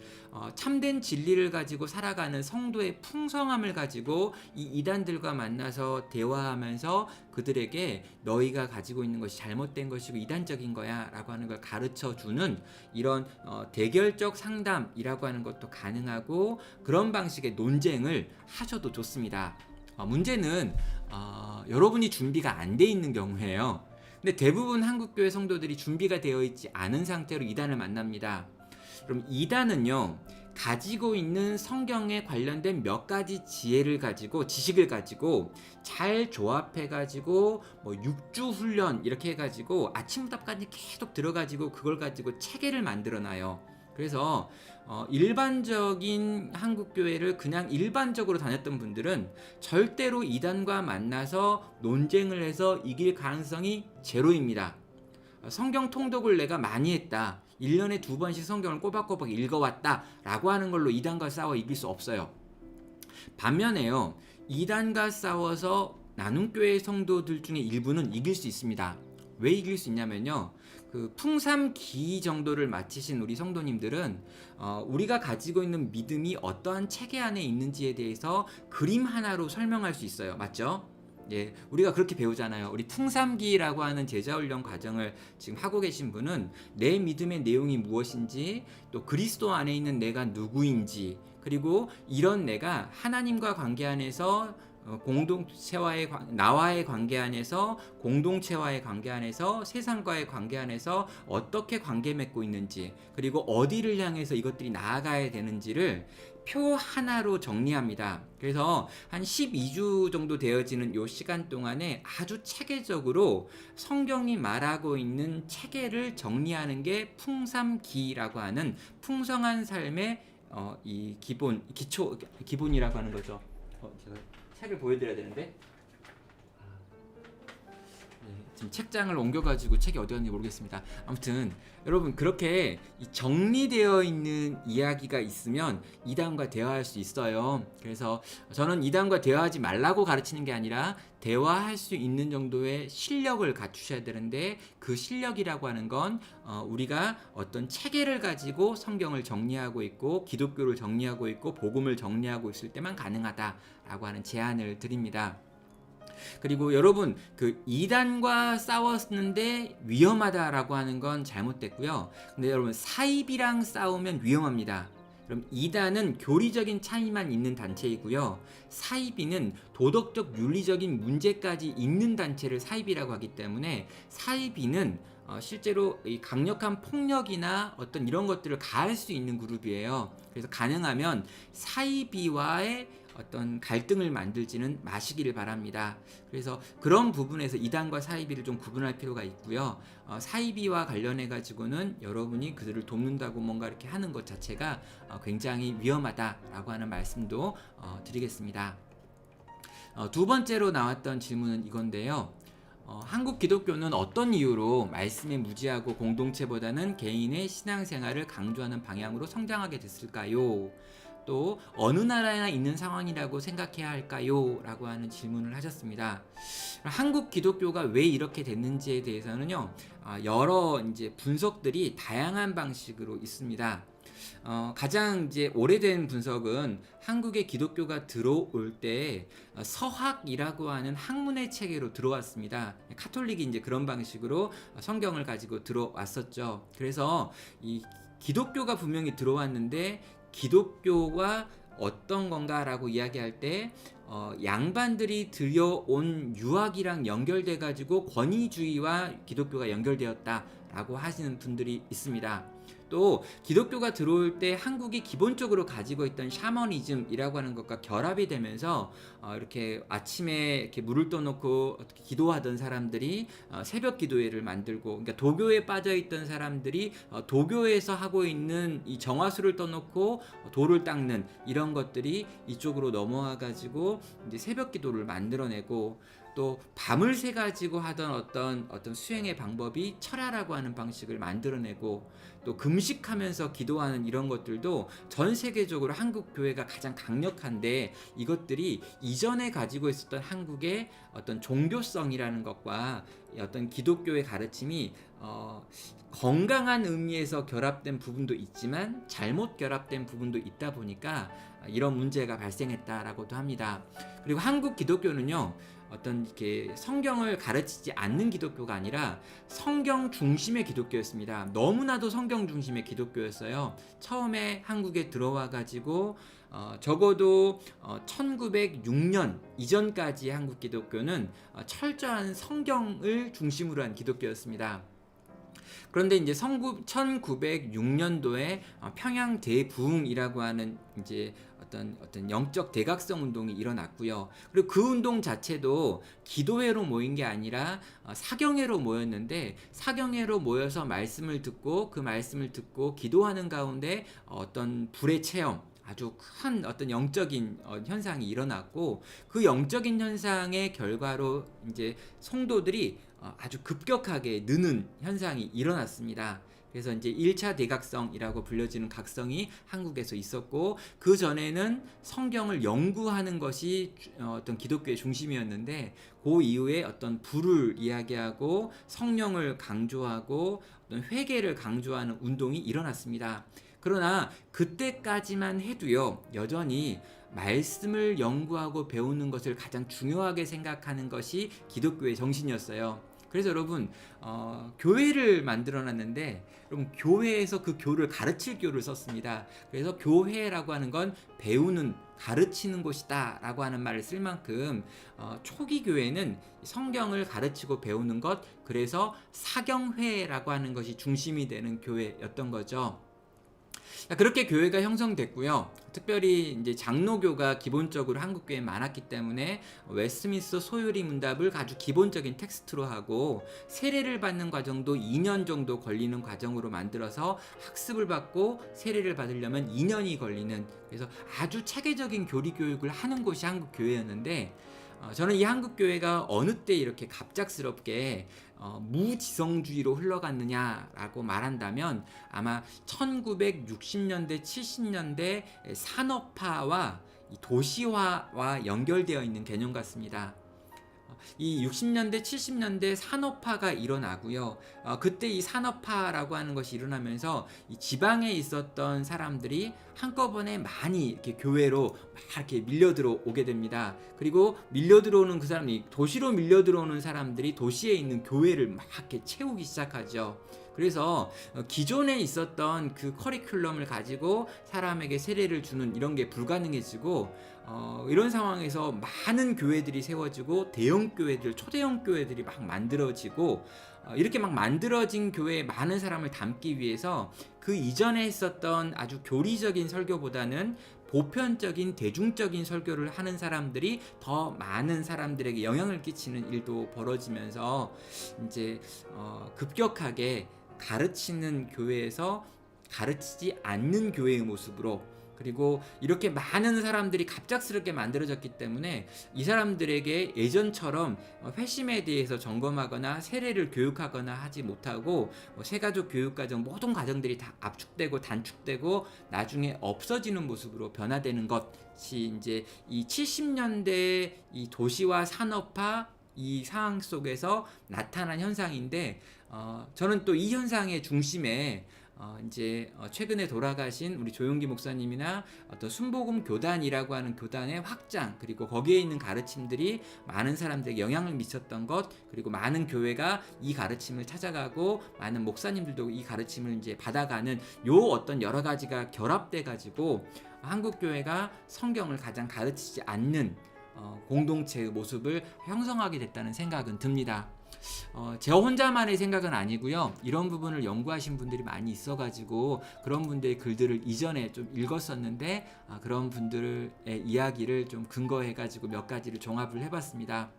참된 진리를 가지고 살아가는 성도의 풍성함을 가지고 이 이단들과 만나서 대화하면서 그들에게 너희가 가지고 있는 것이 잘못된 것이고 이단적인 거야 라고 하는 걸 가르쳐주는 이런 대결적 상담이라고 하는 것도 가능하고 그런 방식의 논쟁을 하셔도 좋습니다. 문제는 여러분이 준비가 안 돼 있는 경우에요. 근데 대부분 한국교회 성도들이 준비가 되어 있지 않은 상태로 이단을 만납니다. 그럼 이단은요 가지고 있는 성경에 관련된 몇 가지 지식을 가지고 잘 조합해 가지고 뭐 6주 훈련 이렇게 해 가지고 아침부터까지 계속 들어 가지고 그걸 가지고 체계를 만들어 놔요. 그래서 일반적인 한국 교회를 그냥 일반적으로 다녔던 분들은 절대로 이단과 만나서 논쟁을 해서 이길 가능성이 제로입니다. 성경 통독을 내가 많이 했다. 1년에 2번씩 성경을 꼬박꼬박 읽어왔다. 라고 하는 걸로 이단과 싸워 이길 수 없어요. 반면에요. 이단과 싸워서 나눔교회 성도들 중에 일부는 이길 수 있습니다. 왜 이길 수 있냐면요. 그 풍삼기 정도를 마치신 우리 성도님들은 우리가 가지고 있는 믿음이 어떠한 체계 안에 있는지에 대해서 그림 하나로 설명할 수 있어요. 맞죠? 예, 우리가 그렇게 배우잖아요. 우리 풍삼기라고 하는 제자훈련 과정을 지금 하고 계신 분은 내 믿음의 내용이 무엇인지, 또 그리스도 안에 있는 내가 누구인지, 그리고 이런 내가 하나님과 관계 안에서 나와의 관계 안에서, 공동체와의 관계 안에서, 세상과의 관계 안에서 어떻게 관계 맺고 있는지, 그리고 어디를 향해서 이것들이 나아가야 되는지를 표 하나로 정리합니다. 그래서 한 12주 정도 되어지는 이 시간 동안에 아주 체계적으로 성경이 말하고 있는 체계를 정리하는 게 풍삼기라고 하는 풍성한 삶의 이 기본이라고 하는 거죠. 제가 책을 보여드려야 되는데 지금 책장을 옮겨가지고 책이 어디 갔는지 모르겠습니다. 아무튼 여러분 그렇게 정리되어 있는 이야기가 있으면 이단과 대화할 수 있어요. 그래서 저는 이단과 대화하지 말라고 가르치는 게 아니라 대화할 수 있는 정도의 실력을 갖추셔야 되는데, 그 실력이라고 하는 건 우리가 어떤 체계를 가지고 성경을 정리하고 있고 기독교를 정리하고 있고 복음을 정리하고 있을 때만 가능하다라고 하는 제안을 드립니다. 그리고 여러분 그 이단과 싸웠는데 위험하다라고 하는 건 잘못됐고요. 근데 여러분 사입이랑 싸우면 위험합니다. 그럼 이단은 교리적인 차이만 있는 단체이고요. 사이비는 도덕적 윤리적인 문제까지 있는 단체를 사이비라고 하기 때문에 사이비는 실제로 이 강력한 폭력이나 어떤 이런 것들을 가할 수 있는 그룹이에요. 그래서 가능하면 사이비와의 어떤 갈등을 만들지는 마시기를 바랍니다. 그래서 그런 부분에서 이단과 사이비를 좀 구분할 필요가 있고요. 사이비와 관련해 가지고는 여러분이 그들을 돕는다고 뭔가 이렇게 하는 것 자체가 굉장히 위험하다라고 하는 말씀도 드리겠습니다. 두 번째로 나왔던 질문은 이건데요. 한국 기독교는 어떤 이유로 말씀에 무지하고 공동체보다는 개인의 신앙생활을 강조하는 방향으로 성장하게 됐을까요? 또 어느 나라에나 있는 상황이라고 생각해야 할까요? 라고 하는 질문을 하셨습니다. 한국 기독교가 왜 이렇게 됐는지에 대해서는요, 여러 이제 분석들이 다양한 방식으로 있습니다. 가장 이제 오래된 분석은 한국에 기독교가 들어올 때 서학이라고 하는 학문의 체계로 들어왔습니다. 카톨릭이 이제 그런 방식으로 성경을 가지고 들어왔었죠. 그래서 이 기독교가 분명히 들어왔는데 기독교가 어떤 건가라고 이야기할 때 양반들이 들여온 유학이랑 연결돼 가지고 권위주의와 기독교가 연결되었다라고 하시는 분들이 있습니다. 또 기독교가 들어올 때 한국이 기본적으로 가지고 있던 샤머니즘이라고 하는 것과 결합이 되면서 이렇게 아침에 이렇게 물을 떠놓고 기도하던 사람들이 새벽 기도회를 만들고, 그러니까 도교에 빠져 있던 사람들이 도교에서 하고 있는 이 정화수를 떠놓고 돌을 닦는 이런 것들이 이쪽으로 넘어와 가지고 이제 새벽 기도를 만들어내고, 또 밤을 새 가지고 하던 어떤 수행의 방법이 철야라고 하는 방식을 만들어내고, 또 금식하면서 기도하는 이런 것들도 전 세계적으로 한국 교회가 가장 강력한데, 이것들이 이전에 가지고 있었던 한국의 어떤 종교성이라는 것과 어떤 기독교의 가르침이 건강한 의미에서 결합된 부분도 있지만 잘못 결합된 부분도 있다 보니까 이런 문제가 발생했다라고도 합니다. 그리고 한국 기독교는요, 어떤 이렇게 성경을 가르치지 않는 기독교가 아니라 성경 중심의 기독교였습니다. 너무나도 성경 중심의 기독교였어요. 처음에 한국에 들어와 가지고 적어도 1906년 이전까지 한국 기독교는 철저한 성경을 중심으로 한 기독교였습니다. 그런데 이제 1906년도에 평양 대부흥이라고 하는 이제 어떤 영적 대각성 운동이 일어났고요. 그리고 그 운동 자체도 기도회로 모인 게 아니라 사경회로 모였는데, 사경회로 모여서 말씀을 듣고 그 말씀을 듣고 기도하는 가운데 어떤 불의 체험, 아주 큰 어떤 영적인 현상이 일어났고, 그 영적인 현상의 결과로 이제 성도들이 아주 급격하게 느는 현상이 일어났습니다. 그래서 이제 1차 대각성이라고 불려지는 각성이 한국에서 있었고, 그 전에는 성경을 연구하는 것이 어떤 기독교의 중심이었는데, 그 이후에 어떤 불을 이야기하고 성령을 강조하고 어떤 회개를 강조하는 운동이 일어났습니다. 그러나 그때까지만 해도요, 여전히 말씀을 연구하고 배우는 것을 가장 중요하게 생각하는 것이 기독교의 정신이었어요. 그래서 여러분, 교회를 만들어 놨는데, 여러분, 교회에서 그 교를 가르칠 교를 썼습니다. 그래서 교회라고 하는 건 배우는, 가르치는 곳이다 라고 하는 말을 쓸 만큼 초기 교회는 성경을 가르치고 배우는 것, 그래서 사경회라고 하는 것이 중심이 되는 교회였던 거죠. 그렇게 교회가 형성됐고요. 특별히 이제 장로교가 기본적으로 한국 교회에 많았기 때문에 웨스트민스터 소요리 문답을 아주 기본적인 텍스트로 하고, 세례를 받는 과정도 2년 정도 걸리는 과정으로 만들어서 학습을 받고 세례를 받으려면 2년이 걸리는, 그래서 아주 체계적인 교리 교육을 하는 곳이 한국 교회였는데, 저는 이 한국 교회가 어느 때 이렇게 갑작스럽게 무지성주의로 흘러갔느냐라고 말한다면, 아마 1960년대 70년대 산업화와 이 도시화와 연결되어 있는 개념 같습니다. 이 60년대 70년대 산업화가 일어나고요. 그때 이 산업화라고 하는 것이 일어나면서 이 지방에 있었던 사람들이 한꺼번에 많이 이렇게 교회로 막 이렇게 밀려 들어오게 됩니다. 그리고 밀려 들어오는 그 사람이, 도시로 밀려 들어오는 사람들이 도시에 있는 교회를 막 이렇게 채우기 시작하죠. 그래서 기존에 있었던 그 커리큘럼을 가지고 사람에게 세례를 주는 이런 게 불가능해지고, 이런 상황에서 많은 교회들이 세워지고 대형 교회들, 초대형 교회들이 막 만들어지고, 이렇게 막 만들어진 교회에 많은 사람을 담기 위해서 그 이전에 했었던 아주 교리적인 설교보다는 보편적인 대중적인 설교를 하는 사람들이 더 많은 사람들에게 영향을 끼치는 일도 벌어지면서, 이제 급격하게 가르치는 교회에서 가르치지 않는 교회의 모습으로, 그리고 이렇게 많은 사람들이 갑작스럽게 만들어졌기 때문에 이 사람들에게 예전처럼 회심에 대해서 점검하거나 세례를 교육하거나 하지 못하고, 새가족 교육과정 모든 과정들이 다 압축되고 단축되고 나중에 없어지는 모습으로 변화되는 것이 이제 이 70년대 이 도시화 산업화 이 상황 속에서 나타난 현상인데, 저는 또 이 현상의 중심에 이제 최근에 돌아가신 우리 조용기 목사님이나 어떤 순복음 교단이라고 하는 교단의 확장, 그리고 거기에 있는 가르침들이 많은 사람들에게 영향을 미쳤던 것, 그리고 많은 교회가 이 가르침을 찾아가고 많은 목사님들도 이 가르침을 이제 받아가는 요 어떤 여러 가지가 결합돼 가지고 한국 교회가 성경을 가장 가르치지 않는 공동체의 모습을 형성하게 됐다는 생각은 듭니다. 제 혼자만의 생각은 아니고요. 이런 부분을 연구하신 분들이 많이 있어가지고 그런 분들의 글들을 이전에 좀 읽었었는데, 그런 분들의 이야기를 좀 근거해가지고 몇 가지를 종합을 해봤습니다.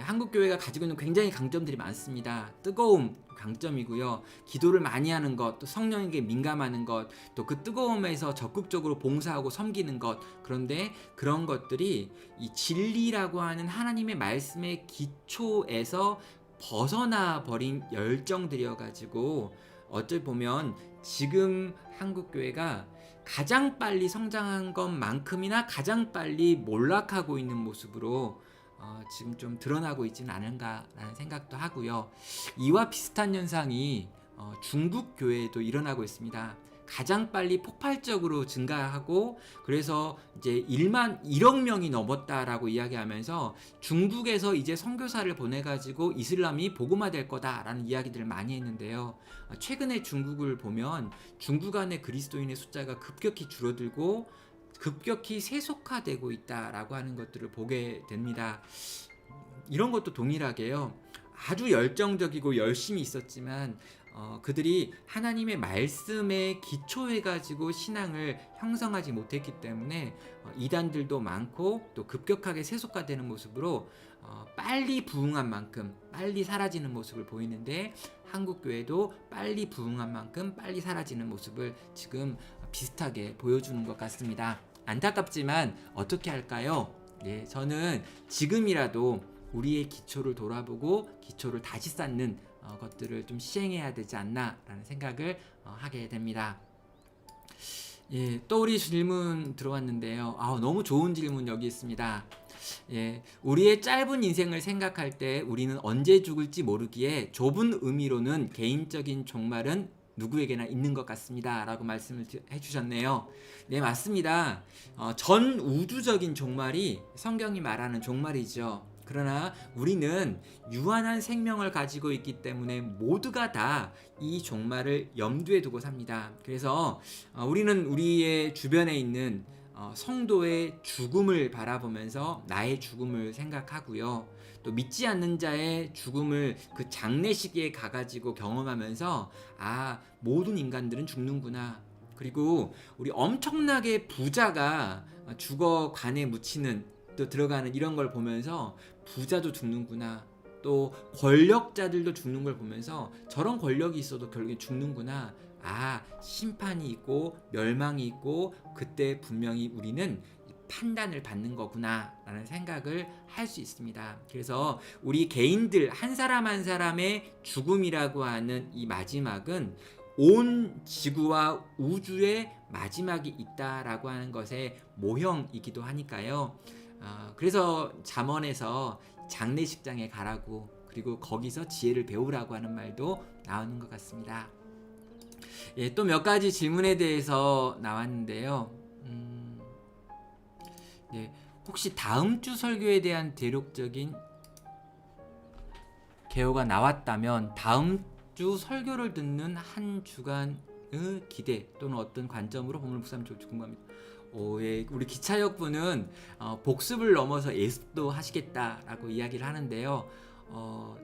한국 교회가 가지고 있는 굉장히 강점들이 많습니다. 뜨거움 강점이고요. 기도를 많이 하는 것, 또 성령에게 민감하는 것, 또 그 뜨거움에서 적극적으로 봉사하고 섬기는 것. 그런데 그런 것들이 이 진리라고 하는 하나님의 말씀의 기초에서 벗어나 버린 열정들이어 가지고, 어찌 보면 지금 한국 교회가 가장 빨리 성장한 것만큼이나 가장 빨리 몰락하고 있는 모습으로 지금 좀 드러나고 있지는 않은가라는 생각도 하고요. 이와 비슷한 현상이 중국 교회에도 일어나고 있습니다. 가장 빨리 폭발적으로 증가하고, 그래서 이제 1억 명이 넘었다라고 이야기하면서 중국에서 이제 선교사를 보내가지고 이슬람이 복음화될 거다라는 이야기들을 많이 했는데요. 최근에 중국을 보면 중국 안에 그리스도인의 숫자가 급격히 줄어들고 급격히 세속화되고 있다라고 하는 것들을 보게 됩니다. 이런 것도 동일하게요. 아주 열정적이고 열심히 있었지만 그들이 하나님의 말씀에 기초해 가지고 신앙을 형성하지 못했기 때문에 이단들도 많고 또 급격하게 세속화되는 모습으로 빨리 부흥한 만큼 빨리 사라지는 모습을 보이는데, 한국 교회도 빨리 부흥한 만큼 빨리 사라지는 모습을 지금 비슷하게 보여주는 것 같습니다. 안타깝지만 어떻게 할까요? 네, 저는 지금이라도 우리의 기초를 돌아보고 기초를 다시 쌓는 것들을 좀 시행해야 되지 않나라는 생각을 하게 됩니다. 예, 또 우리 질문 들어왔는데요. 너무 좋은 질문 여기 있습니다. 예, 우리의 짧은 인생을 생각할 때 우리는 언제 죽을지 모르기에 좁은 의미로는 개인적인 종말은 누구에게나 있는 것 같습니다 라고 말씀을 해주셨네요. 네, 맞습니다. 전 우주적인 종말이 성경이 말하는 종말이죠. 그러나 우리는 유한한 생명을 가지고 있기 때문에 모두가 다 이 종말을 염두에 두고 삽니다. 그래서 우리는 우리의 주변에 있는 성도의 죽음을 바라보면서 나의 죽음을 생각하고요. 또 믿지 않는 자의 죽음을 그 장례식에 가가지고 경험하면서 모든 인간들은 죽는구나. 그리고 우리 엄청나게 부자가 죽어 관에 묻히는 또 들어가는 이런 걸 보면서 부자도 죽는구나. 또 권력자들도 죽는 걸 보면서 저런 권력이 있어도 결국에 죽는구나. 심판이 있고 멸망이 있고 그때 분명히 우리는 판단을 받는 거구나 라는 생각을 할 수 있습니다. 그래서 우리 개인들 한 사람 한 사람의 죽음이라고 하는 이 마지막은 온 지구와 우주의 마지막이 있다라고 하는 것의 모형이기도 하니까요. 그래서 잠언에서 장례식장에 가라고, 그리고 거기서 지혜를 배우라고 하는 말도 나오는 것 같습니다. 예, 또 몇 가지 질문에 대해서 나왔는데요. 네, 혹시 다음 주 설교에 대한 대략적인 개요가 나왔다면 다음 주 설교를 듣는 한 주간의 기대 또는 어떤 관점으로 본문 묵상 궁금합니다. 예, 우리 기차역 분은 복습을 넘어서 예습도 하시겠다라고 이야기를 하는데요.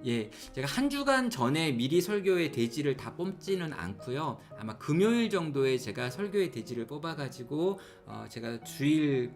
예, 제가 한 주간 전에 미리 설교의 대지를 다 뽑지는 않고요. 아마 금요일 정도에 제가 설교의 대지를 뽑아가지고 제가 주일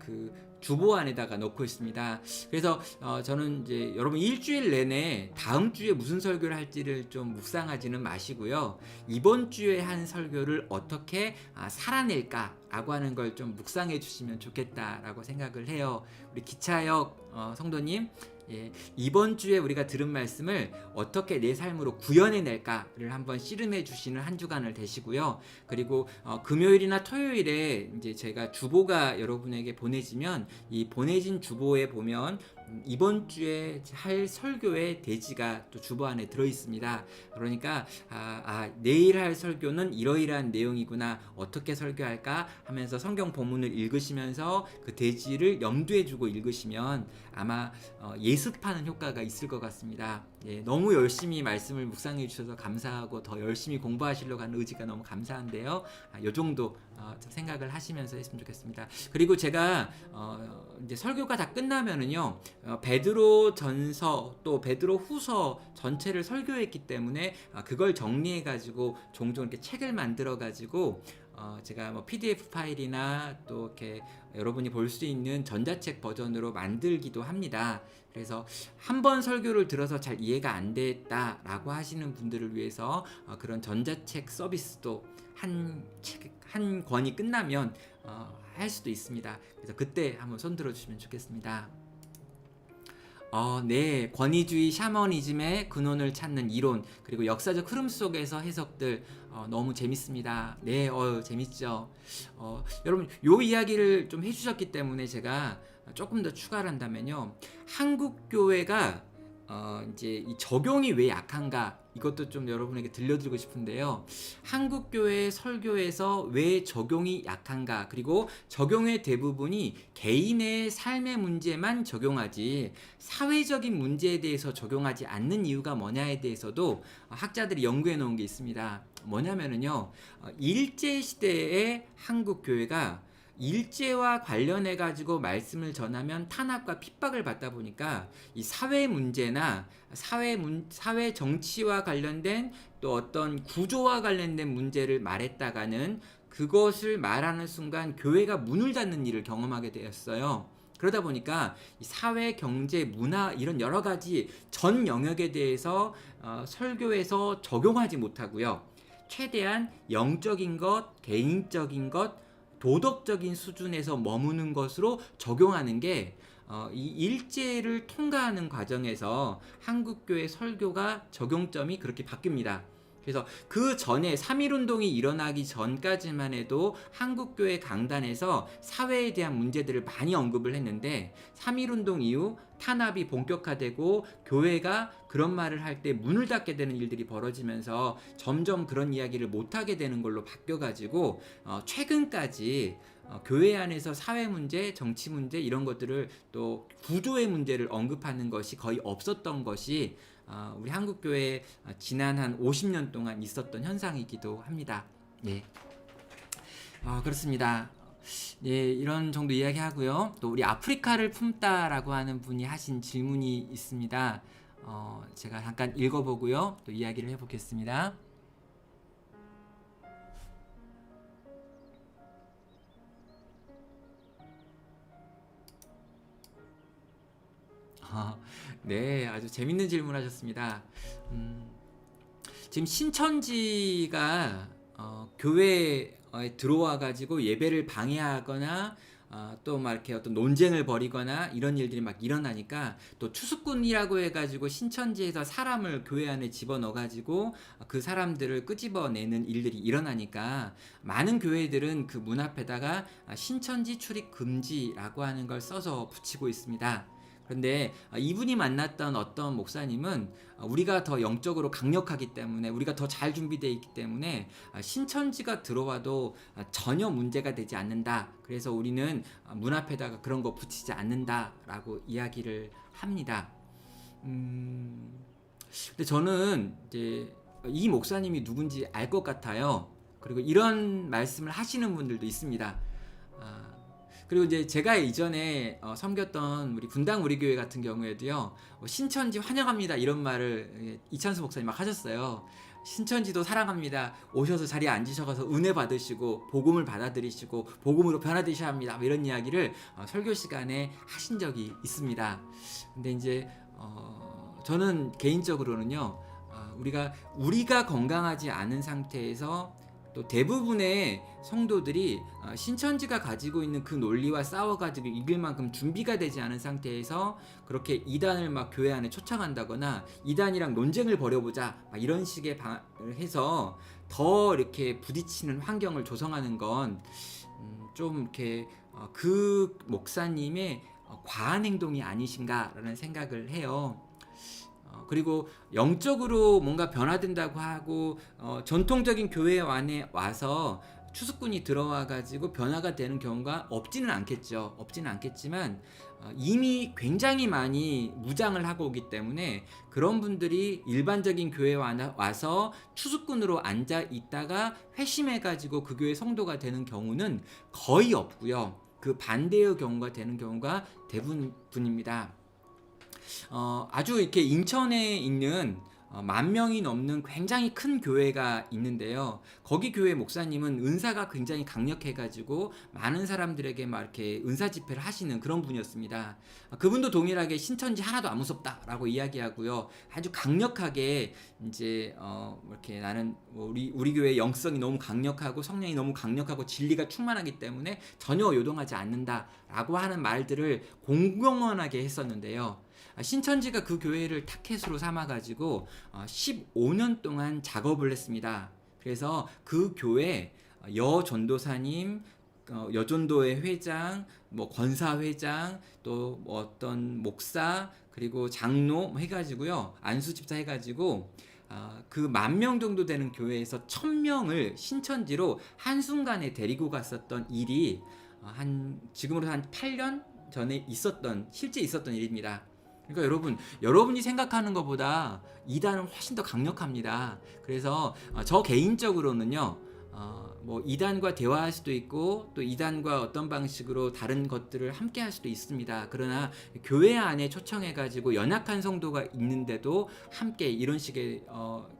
주보 안에다가 넣고 있습니다. 그래서 저는 이제 여러분 일주일 내내 다음 주에 무슨 설교를 할지를 좀 묵상하지는 마시고요. 이번 주에 한 설교를 어떻게 살아낼까라고 하는 걸 좀 묵상해 주시면 좋겠다라고 생각을 해요. 우리 기차역 성도님, 예, 이번 주에 우리가 들은 말씀을 어떻게 내 삶으로 구현해낼까를 한번 씨름해 주시는 한 주간을 되시고요. 그리고 금요일이나 토요일에 이제 제가 주보가 여러분에게 보내지면 이 보내진 주보에 보면 이번 주에 할 설교의 대지가 또 주보 안에 들어 있습니다. 그러니까 내일 할 설교는 이러이러한 내용이구나, 어떻게 설교할까 하면서 성경 본문을 읽으시면서 그 대지를 염두에 두고 읽으시면 아마 예습하는 효과가 있을 것 같습니다. 예, 너무 열심히 말씀을 묵상해 주셔서 감사하고 더 열심히 공부하시려고 하는 의지가 너무 감사한데요. 요 정도 생각을 하시면서 했으면 좋겠습니다. 그리고 제가 이제 설교가 다 끝나면은요, 베드로 전서 또 베드로 후서 전체를 설교했기 때문에 그걸 정리해 가지고 종종 이렇게 책을 만들어 가지고 제가 뭐 PDF 파일이나 또 이렇게 여러분이 볼 수 있는 전자책 버전으로 만들기도 합니다. 그래서 한 번 설교를 들어서 잘 이해가 안 됐다라고 하시는 분들을 위해서 그런 전자책 서비스도 한 권이 끝나면 할 수도 있습니다. 그래서 그때 한번 손들어 주시면 좋겠습니다. 네, 권위주의 샤머니즘의 근원을 찾는 이론, 그리고 역사적 흐름 속에서 해석들 너무 재밌습니다. 네, 재밌죠. 여러분 요 이야기를 좀 해주셨기 때문에 제가 조금 더 추가를 한다면요, 한국 교회가 이제 이 적용이 왜 약한가, 이것도 좀 여러분에게 들려드리고 싶은데요. 한국 교회 설교에서 왜 적용이 약한가, 그리고 적용의 대부분이 개인의 삶의 문제만 적용하지 사회적인 문제에 대해서 적용하지 않는 이유가 뭐냐에 대해서도 학자들이 연구해 놓은 게 있습니다. 뭐냐면은요, 일제 시대의 한국 교회가 일제와 관련해 가지고 말씀을 전하면 탄압과 핍박을 받다 보니까 이 사회 문제나 사회 정치와 관련된 또 어떤 구조와 관련된 문제를 말했다가는 그것을 말하는 순간 교회가 문을 닫는 일을 경험하게 되었어요. 그러다 보니까 이 사회, 경제, 문화 이런 여러 가지 전 영역에 대해서 설교에서 적용하지 못하고요. 최대한 영적인 것, 개인적인 것, 도덕적인 수준에서 머무는 것으로 적용하는 게 이 일제를 통과하는 과정에서 한국교회 설교가 적용점이 그렇게 바뀝니다. 그래서 그 전에 3.1운동이 일어나기 전까지만 해도 한국교회 강단에서 사회에 대한 문제들을 많이 언급을 했는데 3.1운동 이후 탄압이 본격화되고 교회가 그런 말을 할 때 문을 닫게 되는 일들이 벌어지면서 점점 그런 이야기를 못하게 되는 걸로 바뀌어가지고 최근까지 교회 안에서 사회 문제, 정치 문제 이런 것들을 또 구조의 문제를 언급하는 것이 거의 없었던 것이 우리 한국교회 지난 한 50년 동안 있었던 현상이기도 합니다. 네, 그렇습니다. 네, 이런 정도 이야기하고요. 또 우리 아프리카를 품다라고 하는 분이 하신 질문이 있습니다. 제가 잠깐 읽어보고요. 또 이야기를 해보겠습니다. 네, 아주 재밌는 질문하셨습니다. 지금 신천지가 교회에 들어와 가지고 예배를 방해하거나 또 막 이렇게 어떤 논쟁을 벌이거나 이런 일들이 막 일어나니까 또 추수꾼이라고 해가지고 신천지에서 사람을 교회 안에 집어넣어 가지고 그 사람들을 끄집어내는 일들이 일어나니까 많은 교회들은 그 문 앞에다가 신천지 출입 금지라고 하는 걸 써서 붙이고 있습니다. 그런데 이분이 만났던 어떤 목사님은 우리가 더 영적으로 강력하기 때문에 우리가 더 잘 준비되어 있기 때문에 신천지가 들어와도 전혀 문제가 되지 않는다. 그래서 우리는 문 앞에다가 그런 거 붙이지 않는다라고 이야기를 합니다. 근데 저는 이제 이 목사님이 누군지 알 것 같아요. 그리고 이런 말씀을 하시는 분들도 있습니다. 그리고 이제 제가 이전에 섬겼던 우리 분당 우리 교회 같은 경우에도요, 신천지 환영합니다 이런 말을 이찬수 목사님 막 하셨어요. 신천지도 사랑합니다. 오셔서 자리에 앉으셔서 은혜 받으시고 복음을 받아들이시고 복음으로 변화되셔야 합니다. 이런 이야기를 설교 시간에 하신 적이 있습니다. 근데 이제 저는 개인적으로는요, 우리가 건강하지 않은 상태에서 또 대부분의 성도들이 신천지가 가지고 있는 그 논리와 싸워가지고 이길 만큼 준비가 되지 않은 상태에서 그렇게 이단을 막 교회 안에 초청한다거나 이단이랑 논쟁을 벌여보자 막 이런 식의 해서 더 이렇게 부딪히는 환경을 조성하는 건 좀 이렇게 그 목사님의 과한 행동이 아니신가라는 생각을 해요. 그리고 영적으로 뭔가 변화된다고 하고 전통적인 교회 안에 와서 추수꾼이 들어와 가지고 변화가 되는 경우가 없지는 않겠지만 이미 굉장히 많이 무장을 하고 오기 때문에 그런 분들이 일반적인 교회에 와서 추수꾼으로 앉아 있다가 회심해 가지고 그 교회 성도가 되는 경우는 거의 없고요. 그 반대의 경우가 되는 경우가 대부분입니다. 아주 이렇게 인천에 있는 10,000명이 넘는 굉장히 큰 교회가 있는데요. 거기 교회 목사님은 은사가 굉장히 강력해가지고 많은 사람들에게 막 이렇게 은사 집회를 하시는 그런 분이었습니다. 그분도 동일하게 신천지 하나도 안 무섭다라고 이야기하고요. 아주 강력하게 이제 이렇게 나는 우리 교회 영성이 너무 강력하고 성령이 너무 강력하고 진리가 충만하기 때문에 전혀 요동하지 않는다라고 하는 말들을 공공연하게 했었는데요. 신천지가 그 교회를 타켓으로 삼아가지고 15년 동안 작업을 했습니다. 그래서 그 교회 여전도사님, 여전도회 회장, 권사회장, 또 어떤 목사, 그리고 장로 해가지고요, 안수집사 해가지고 그 10,000명 정도 되는 교회에서 1,000명을 신천지로 한순간에 데리고 갔었던 일이 지금으로 한 8년 전에 실제 있었던 일입니다. 그러니까 여러분이 생각하는 것보다 이단은 훨씬 더 강력합니다. 그래서 저 개인적으로는요, 뭐 이단과 대화할 수도 있고 또 이단과 어떤 방식으로 다른 것들을 함께 할 수도 있습니다. 그러나 교회 안에 초청해 가지고 연약한 성도가 있는데도 함께 이런 식의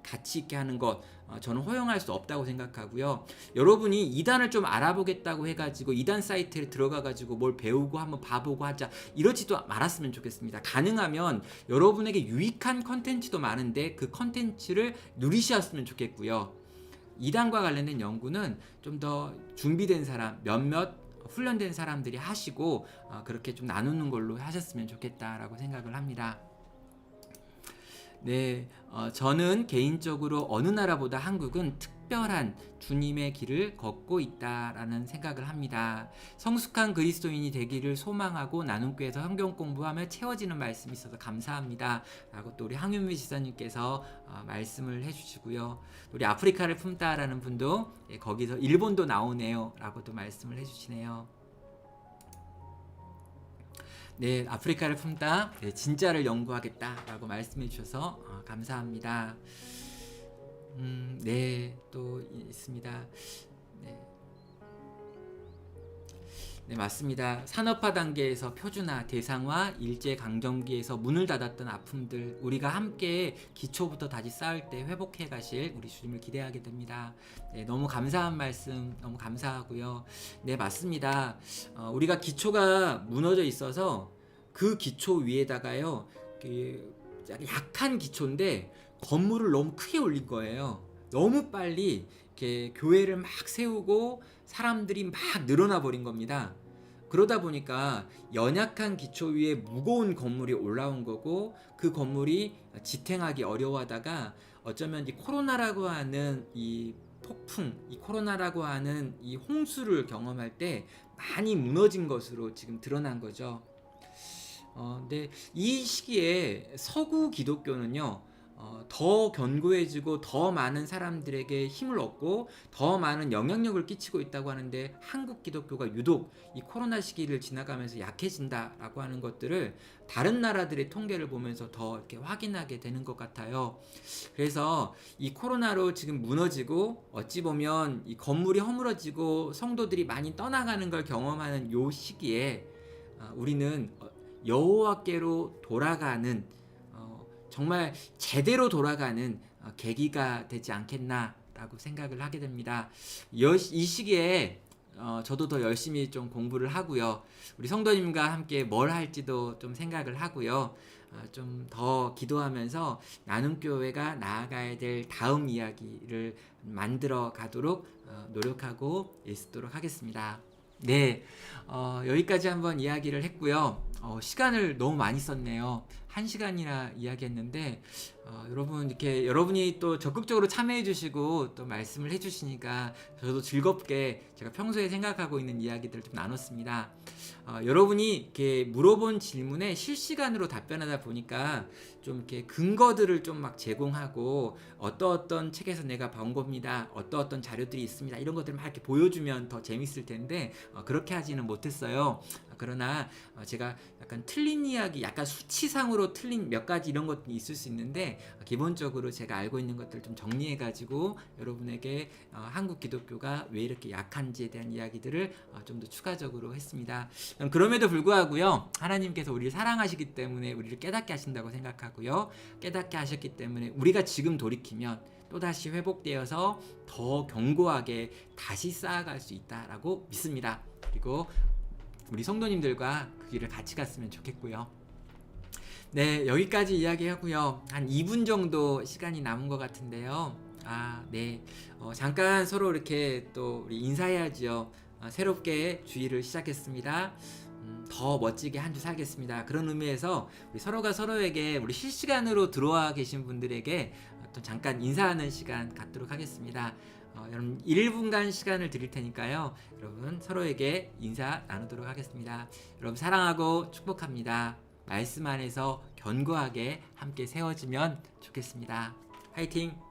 가치 있게 하는 것, 저는 허용할 수 없다고 생각하고요. 여러분이 이단을 좀 알아보겠다고 해가지고 이단 사이트에 들어가가지고 뭘 배우고 한번 봐보고 하자, 이러지도 말았으면 좋겠습니다. 가능하면 여러분에게 유익한 컨텐츠도 많은데 그 컨텐츠를 누리셨으면 좋겠고요. 이단과 관련된 연구는 좀 더 준비된 사람, 몇몇 훈련된 사람들이 하시고 그렇게 좀 나누는 걸로 하셨으면 좋겠다라고 생각을 합니다. 네, 저는 개인적으로 어느 나라보다 한국은 특별한 주님의 길을 걷고 있다라는 생각을 합니다. 성숙한 그리스도인이 되기를 소망하고 나눔교회에서 성경 공부하며 채워지는 말씀이 있어서 감사합니다 라고 또 우리 황윤미 지사님께서 말씀을 해주시고요. 우리 아프리카를 품다라는 분도 거기서 일본도 나오네요 라고 또 말씀을 해주시네요. 네, 아프리카를 품다, 네, 진짜를 연구하겠다라고 말씀해 주셔서 감사합니다. 네, 또 있습니다. 네. 네, 맞습니다. 산업화 단계에서 표준화, 대상화, 일제강점기에서 문을 닫았던 아픔들, 우리가 함께 기초부터 다시 쌓을 때 회복해 가실 우리 주님을 기대하게 됩니다. 네, 너무 감사한 말씀 너무 감사하고요. 네, 맞습니다. 우리가 기초가 무너져 있어서 그 기초 위에다가요, 약한 기초인데 건물을 너무 크게 올린 거예요. 너무 빨리 이렇게 교회를 막 세우고 사람들이 막 늘어나 버린 겁니다. 그러다 보니까 연약한 기초 위에 무거운 건물이 올라온 거고, 그 건물이 지탱하기 어려워하다가 어쩌면 이 코로나라고 하는 이 폭풍, 이 코로나라고 하는 이 홍수를 경험할 때 많이 무너진 것으로 지금 드러난 거죠. 근데 이 시기에 서구 기독교는요, 더 견고해지고 더 많은 사람들에게 힘을 얻고 더 많은 영향력을 끼치고 있다고 하는데, 한국 기독교가 유독 이 코로나 시기를 지나가면서 약해진다라고 하는 것들을 다른 나라들의 통계를 보면서 더 이렇게 확인하게 되는 것 같아요. 그래서 이 코로나로 지금 무너지고 어찌 보면 이 건물이 허물어지고 성도들이 많이 떠나가는 걸 경험하는 요 시기에 우리는 여호와께로 돌아가는, 정말 제대로 돌아가는 계기가 되지 않겠나라고 생각을 하게 됩니다. 이 시기에 저도 더 열심히 좀 공부를 하고요. 우리 성도님과 함께 뭘 할지도 좀 생각을 하고요. 좀 더 기도하면서 나눔교회가 나아가야 될 다음 이야기를 만들어 가도록 노력하고 애쓰도록 하겠습니다. 네, 여기까지 한번 이야기를 했고요. 시간을 너무 많이 썼네요. 1시간이나 이야기했는데, 여러분 이렇게 여러분이 또 적극적으로 참여해 주시고 또 말씀을 해 주시니까 저도 즐겁게 제가 평소에 생각하고 있는 이야기들을 좀 나눴습니다. 여러분이 이렇게 물어본 질문에 실시간으로 답변하다 보니까 좀 이렇게 근거들을 좀 막 제공하고, 어떤 책에서 내가 본 겁니다, 어떤 자료들이 있습니다, 이런 것들을 막 이렇게 보여주면 더 재밌을 텐데 그렇게 하지는 못했어요. 그러나 제가 약간 틀린 이야기, 약간 수치상으로 틀린 몇 가지 이런 것들이 있을 수 있는데, 기본적으로 제가 알고 있는 것들을 좀 정리해 가지고 여러분에게 한국 기독교가 왜 이렇게 약한지에 대한 이야기들을 좀 더 추가적으로 했습니다. 그럼에도 불구하고요, 하나님께서 우리를 사랑하시기 때문에 우리를 깨닫게 하신다고 생각하고요, 깨닫게 하셨기 때문에 우리가 지금 돌이키면 또다시 회복되어서 더 견고하게 다시 쌓아갈 수 있다라고 믿습니다. 그리고 우리 성도님들과 그 길을 같이 갔으면 좋겠고요. 네, 여기까지 이야기하고요. 한 2분 정도 시간이 남은 것 같은데요. 네. 잠깐 서로 이렇게 또 우리 인사해야지요. 새롭게 주일을 시작했습니다. 더 멋지게 한 주 살겠습니다. 그런 의미에서 우리 서로가 서로에게, 우리 실시간으로 들어와 계신 분들에게 또 잠깐 인사하는 시간 갖도록 하겠습니다. 여러분 1분간 시간을 드릴 테니까요, 여러분 서로에게 인사 나누도록 하겠습니다. 여러분 사랑하고 축복합니다. 말씀 안에서 견고하게 함께 세워지면 좋겠습니다. 화이팅!